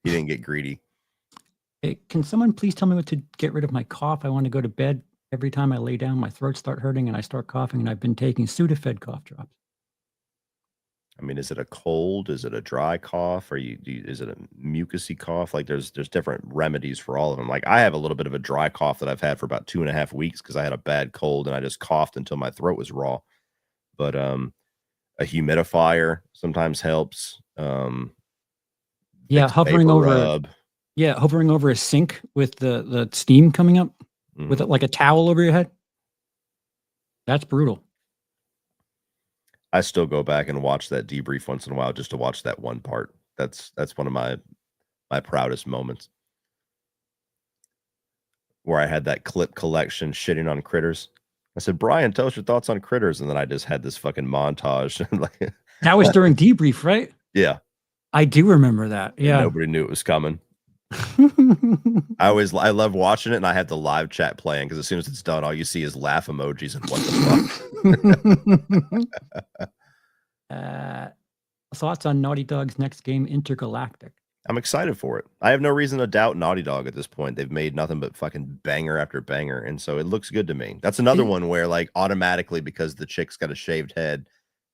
he didn't get greedy. Hey, can someone please tell me what to get rid of my cough? I want to go to bed. Every time I lay down, my throat starts hurting and I start coughing, and I've been taking Sudafed cough drops. I mean, is it a cold? Is it a dry cough? Is it a mucusy cough? Like there's different remedies for all of them. Like I have a little bit of a dry cough that I've had for about 2.5 weeks because I had a bad cold and I just coughed until my throat was raw. But a humidifier sometimes helps. Yeah, Vicks vapor rub. hovering over a sink with the steam coming up with Mhm. it like a towel over your head. That's brutal. I still go back and watch that debrief once in a while just to watch that one part. That's one of my proudest moments where I had that clip collection shitting on critters. I said, "Brian, tell us your thoughts on critters," and then I just had this fucking montage, like, That was during debrief, right? yeah, I do remember that. and Yeah. nobody knew it was coming. I love watching it, and I have the live chat playing because as soon as it's done, all you see is laugh emojis and what the fuck. Thoughts on Naughty Dog's next game, Intergalactic? I'm excited for it. I have no reason to doubt Naughty Dog at this point. They've made nothing but fucking banger after banger, and so it looks good to me. That's another one where, like, automatically because the chick's got a shaved head,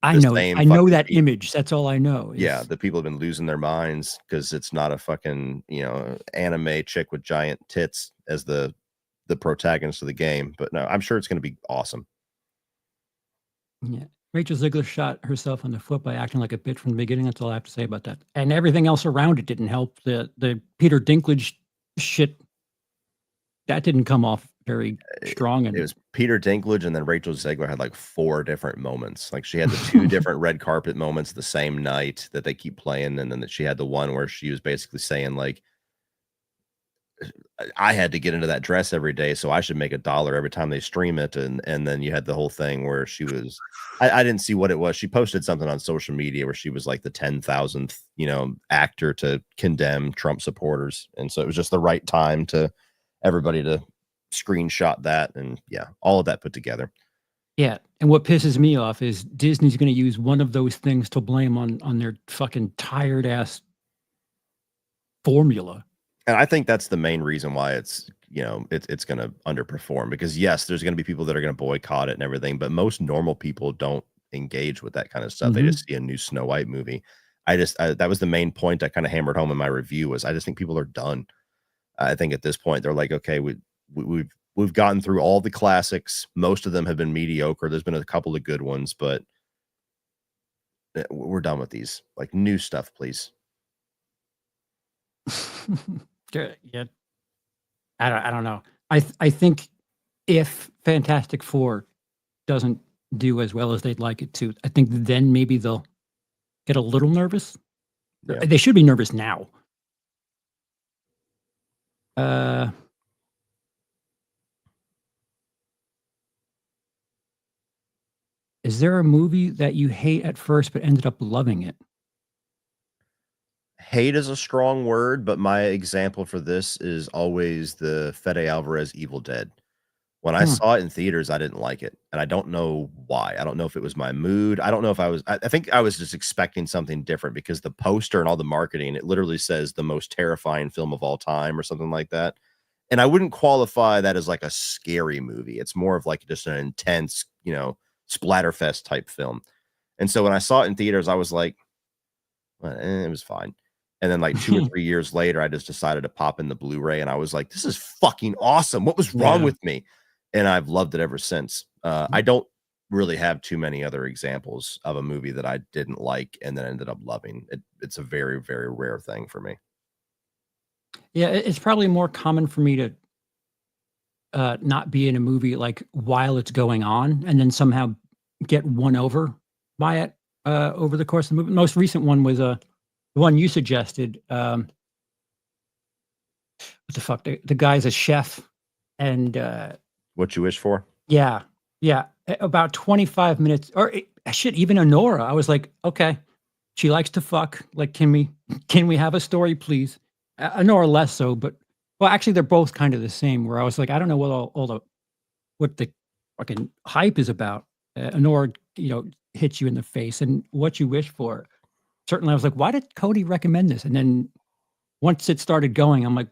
I the know same I know fucking that people. image. That's all I know Yeah, is the people have been losing their minds because it's not a fucking, anime chick with giant tits as the protagonist of the game. But no, I'm sure it's gonna be awesome. yeah. Rachel Ziegler shot herself in the foot by acting like a bitch from the beginning. That's all I have to say about that. And everything else around it didn't help. The Peter Dinklage shit, that didn't come off very strong It and was Peter Dinklage, and then Rachel Zegler had, like, 4 different moments. Like, she had the 2 different red carpet moments the same night that they keep playing, and then that she had the one where she was basically saying, like, I had to get into that dress every day, so I should make $1 every time they stream it, and then you had the whole thing where she was I didn't see what it was. She posted something on social media where she was like the 10,000th, actor to condemn Trump supporters, and so it was just the right time to everybody to screenshot that, and yeah, all of that put together. yeah. And what pisses me off is Disney's gonna use one of those things to blame on their fucking tired ass formula. And I think that's the main reason why it's gonna underperform because, yes, there's gonna be people that are gonna boycott it and everything, but most normal people don't engage with that kind of stuff. They Mhm. just see a new Snow White movie. That was the main point I kinda hammered home in my review was I just think people are done. I think at this point, they're like, "Okay, we've gotten through all the classics. Most of them have been mediocre. There's been a couple of good ones, but, we're done with these. Like, new stuff, please." Yeah. I don't know. I think if Fantastic Four doesn't do as well as they'd like it to, I think then maybe they'll get a little nervous. Yeah. They should be nervous now. Uh, is there a movie that you hate at first but ended up loving it? Hate is a strong word, but my example for this is always the Fede Alvarez Evil Dead. When I Hmm. saw it in theaters, I didn't like it, and I don't know why. I don't know if it was my mood. I don't know if I think I was just expecting something different because the poster and all the marketing, it literally says the most terrifying film of all time or something like that. And I wouldn't qualify that as like a scary movie. It's more of like just an intense, splatterfest type film. And so when I saw it in theaters, I was like, well, it was fine. And then like 2 or 3 years later, I just decided to pop in the Blu-ray and I was like, "This is fucking awesome. What was wrong Yeah. with me?" And I've loved it ever since. I don't really have too many other examples of a movie that I didn't like and then ended up loving. It's a very, very rare thing for me. Yeah, it's probably more common for me to not be in a movie like while it's going on and then somehow get won over by it over the course of the movie. Most recent one was the one you suggested. What the fuck? The guy's a chef, and What You Wish For? yeah, yeah. About 25 minutes, or shit, even Honora. I was like, okay, she likes to fuck. Like, can we have a story, please? Honora less so, but well, actually, they're both kind of the same. Where I was like, I don't know what all the what the fucking hype is about. Honora, hits you in the face, and What You Wish For. Certainly, I was like, why did Cody recommend this? And then once it started going, I'm like,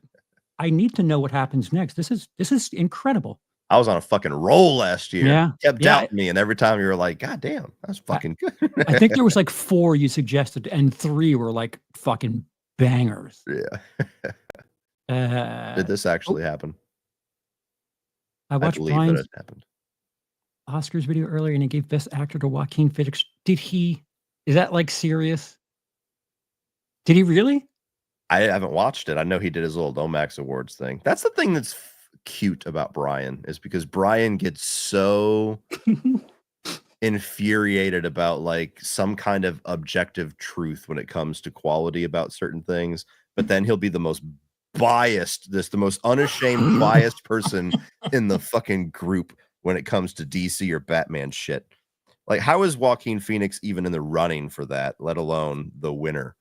I need to know what happens next. This is incredible. I was on a fucking roll last year. Yeah. Kept Yeah. doubting me, and every time you were like, "God damn, that's fucking good." I think there was like 4 you suggested, and 3 were like fucking bangers. Yeah. Uh, Did this oh, actually happen? I I watched believe that Brian's it happened. Oscars video earlier, and he gave Best Actor to Joaquin Phoenix. Did he? Is that like serious? Did he really? I haven't watched it. I know he did his little Lomax Awards thing. That's the thing that's cute about Brian is because Brian gets so infuriated about like some kind of objective truth when it comes to quality about certain things, but then he'll be the most biased, the most unashamed biased person in the fucking group when it comes to DC or Batman shit. Like, how is Joaquin Phoenix even in the running for that, let alone the winner?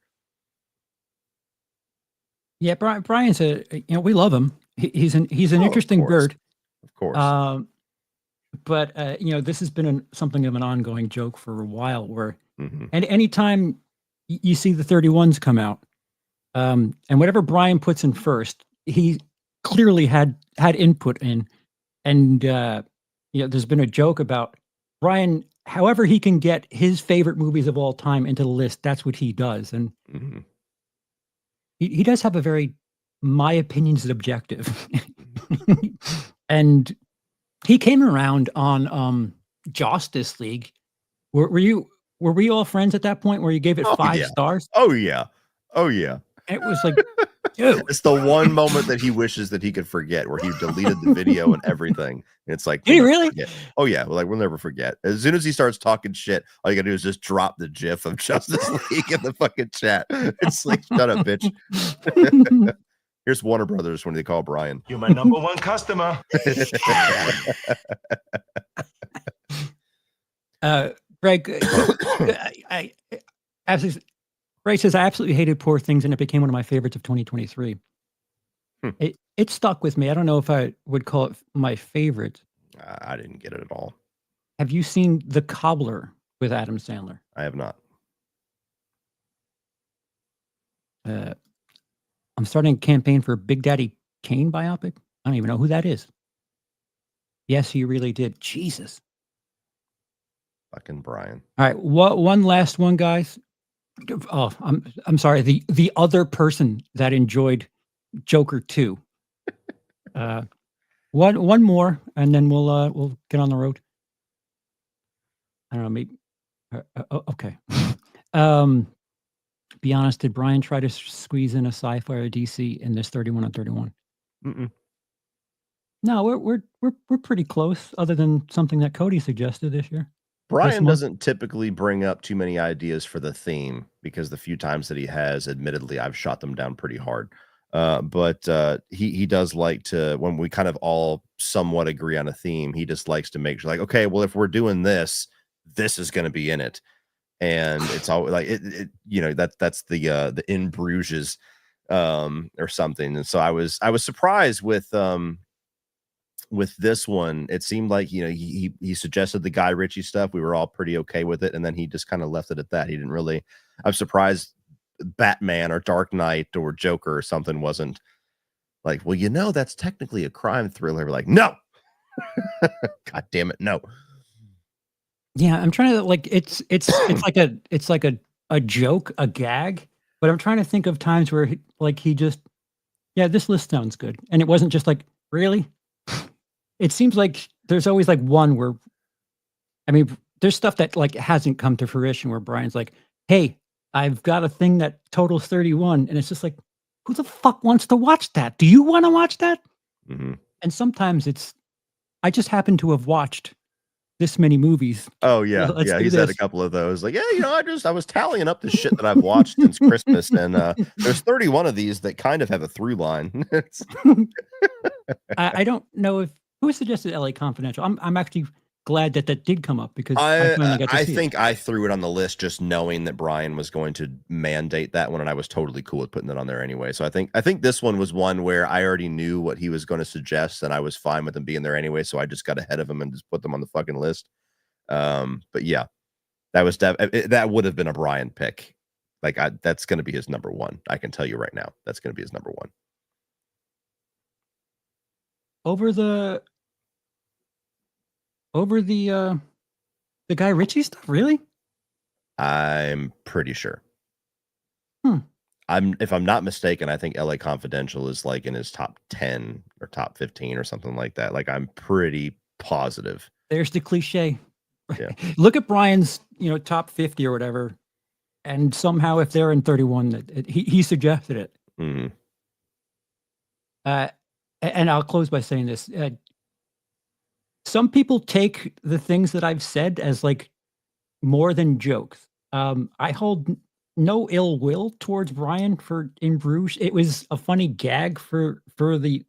Yeah, Brian's we love him. He's an Oh, interesting bird. of course. But this has been something of an ongoing joke for a while. Where Mhm. and anytime you see the 31s come out, and whatever Brian puts in first, he clearly had input in. And there's been a joke about Brian. However, he can get his favorite movies of all time into the list. That's what he does, and Mhm. he does have a very my opinion's objective. Mhm. And he came around on Justice League. Were we all friends at that point where you gave it Oh, 5 yeah. stars? Oh, yeah. Oh, yeah. And it was like, dude, It's the one moment that he wishes that he could forget, where he deleted the video and everything. And it's like, did we'll he never really? forget. Oh, yeah. Like, we'll never forget. As soon as he starts talking shit, all you gotta do is just drop the GIF of Justice League in the fucking chat. It's like, shut up, bitch. Here's Warner Brothers when they call Brian. You're my number one customer. Greg, I absolutely. Ray says I absolutely hated Poor Things, and it became one of my favorites of 2023. Hmm. It stuck with me. I don't know if I would call it my favorite. I didn't get it at all. Have you seen The Cobbler with Adam Sandler? I have not. I'm starting a campaign for a Big Daddy Kane biopic. I don't even know who that is. Yes, he really did. Jesus. Fucking Brian. All right, one last one, guys. Oh, I'm sorry. The other person that enjoyed Joker 2. One more, and then we'll get on the road. I don't know, maybe. Okay. Be honest. Did Brian try to squeeze in a sci-fi or DC in this 31 on 31? Mm-mm. No, we're pretty close. Other than something that Cody suggested this year. Brian month? doesn't typically bring up too many ideas for the theme because the few times that he has, admittedly, I've shot them down pretty hard. But he does like to, when we kind of all somewhat agree on a theme, he just likes to make sure, like, okay, well, if we're doing this, this is going to be in it, and it's all like that's the in Bruges or something. And so I was surprised with this one. It seemed like he suggested the Guy Ritchie stuff. We were all pretty okay with it, and then he just kind of left it at that. He didn't really. I'm surprised Batman or Dark Knight or Joker or something wasn't like, well, that's technically a crime thriller. We're like, no. God damn it, no. Yeah, I'm trying to like it's like a joke, a gag, but I'm trying to think of times where he just this list sounds good. And it wasn't just like, really? It seems like there's always like one where there's stuff that like hasn't come to fruition where Brian's like, "Hey, I've got a thing that totals 31." And it's just like, who the fuck wants to watch that? Do you want to watch that? Mm-hmm. And sometimes I just happen to have watched this many movies. Oh yeah, Let's yeah. do He's had a this. couple of those. Like, I was tallying up the shit that I've watched since Christmas, and there's 31 of these that kind of have a through line. I don't know if who suggested LA Confidential. I'm actually glad that did come up because I finally got to I see think it. I threw it on the list just knowing that Brian was going to mandate that one, and I was totally cool with putting it on there anyway. So I think this one was one where I already knew what he was going to suggest, and I was fine with him being there anyway. So I just got ahead of him and just put them on the fucking list. But yeah, that would have been a Brian pick. Like that's going to be his number one. I can tell you right now, that's going to be his number one. Over the over the Guy Ritchie stuff? Really? I'm pretty sure. Hmm. If I'm not mistaken, I think LA Confidential is like in his top 10 or top 15 or something like that. Like I'm pretty positive. There's the cliche. Yeah. Look at Brian's, top 50 or whatever, and somehow if they're in 31, he suggested it. Mhm. And I'll close by saying this: some people take the things that I've said as like more than jokes. I hold no ill will towards Brian for In Bruges. It was a funny gag for the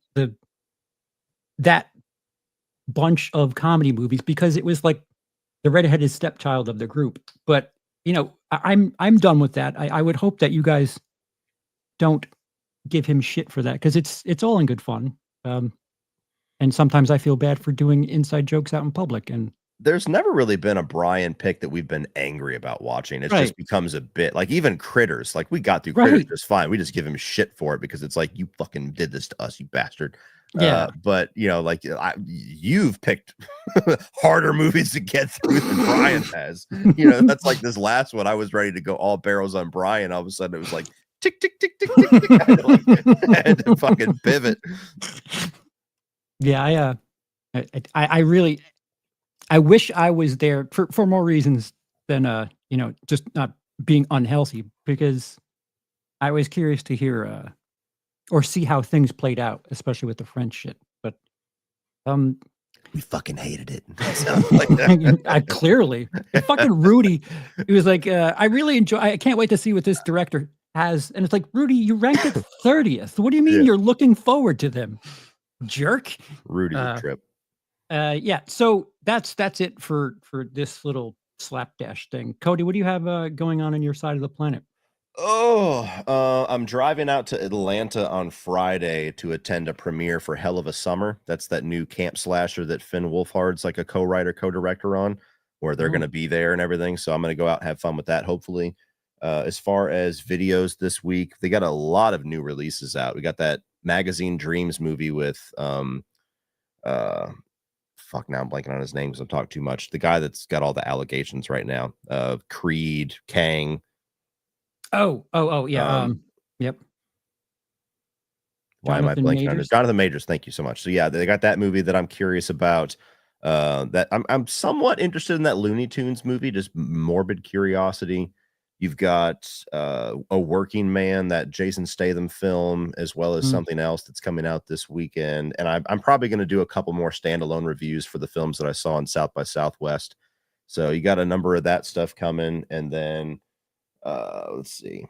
that bunch of comedy movies because it was like the redheaded stepchild of the group. But I'm done with that. I would hope that you guys don't give him shit for that because it's all in good fun. And sometimes I feel bad for doing inside jokes out in public. And There's never really been a Brian pick that we've been angry about watching. It right, just becomes a bit like even Critters. Like we got through Critters right, just fine. We just give him shit for it because it's like you fucking did this to us, you bastard. yeah. But like you've picked harder movies to get through than Brian has. That's like this last one. I was ready to go all barrels on Brian. All of a sudden, it was like tick tick tick tick tick tick. I had to fucking pivot. Yeah, I really I wish I was there for more reasons than just not being unhealthy because I was curious to hear or see how things played out, especially with the French shit. But We fucking hated it. Sounds like that. I clearly fucking Rudy. He was like, I really enjoy. I can't wait to see what this director has. And it's like, Rudy, you ranked it 30th. What do you mean Yeah. you're looking forward to them, jerk? Rudy the trip. Yeah. So that's it for this little slapdash thing. Cody, what do you have going on your side of the planet? I'm driving out to Atlanta on Friday to attend a premiere for Hell of a Summer. That's that new camp slasher that Finn Wolfhard's like a co-writer, co-director on, where they're going to be there and everything. So I'm going to go out and have fun with that, hopefully. As far as videos this week, they got a lot of new releases out. We got that Magazine Dreams movie with fuck, now I'm blanking on his name because I'm talking too much. The guy that's got all the allegations right now. Creed, Kang. Oh, yeah. Yep. Why am I Jonathan blanking on it? Majors? Jonathan Majors. Thank you so much. So yeah, they got that movie that I'm curious about. That I'm somewhat interested in that Looney Tunes movie, just morbid curiosity. You've got A Working Man, that Jason Statham film, as well as something else that's coming out this weekend. And I'm probably going to do a couple more standalone reviews for the films that I saw in South by Southwest. So you got a number of that stuff coming, and then let's see,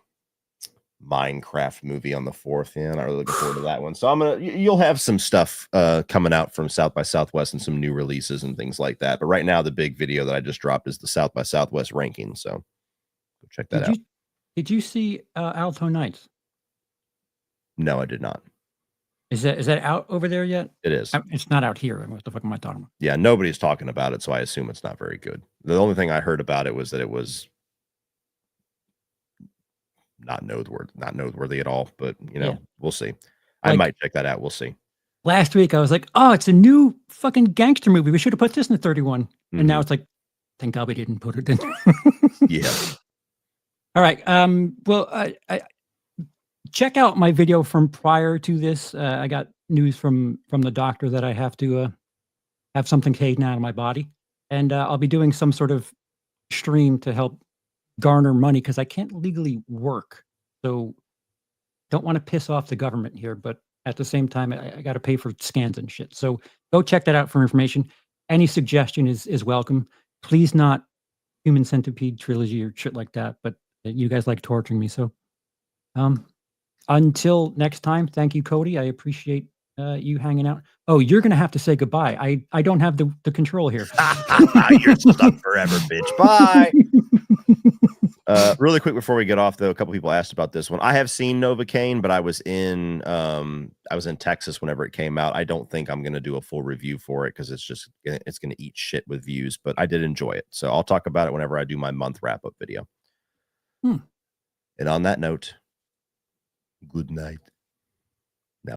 Minecraft movie on the 4th. Yeah, not really looking forward to that one. So you'll have some stuff coming out from South by Southwest and some new releases and things like that. But right now, the big video that I just dropped is the South by Southwest ranking. So go check that out. Did you see Alto Nights? No, I did not. Is that out over there yet? It is. It's not out here. What the fuck am I talking about? Yeah, nobody's talking about it, so I assume it's not very good. The only thing I heard about it was that it was not noteworthy at all. But we'll see. I might check that out. We'll see. Last week I was like, oh, it's a new fucking gangster movie. We should have put this in the 31. And now it's like, thank God we didn't put it in. Yeah. All right. Well, I check out my video from prior to this. I got news from the doctor that I have to have something taken out of my body, and I'll be doing some sort of stream to help garner money because I can't legally work. So don't want to piss off the government here, but at the same time, I got to pay for scans and shit. So go check that out for information. Any suggestion is welcome. Please not Human Centipede trilogy or shit like that, but you guys like torturing me. So until next time, thank you, Cody. I appreciate you hanging out. Oh, you're going to have to say goodbye. I don't have the control here. You're stuck forever, bitch. Bye. Really quick before we get off, though, a couple people asked about this one. I have seen Novocaine, but I was in Texas whenever it came out. I don't think I'm going to do a full review for it because it's going to eat shit with views, but I did enjoy it. So I'll talk about it whenever I do my month wrap up video. And on that note, good night.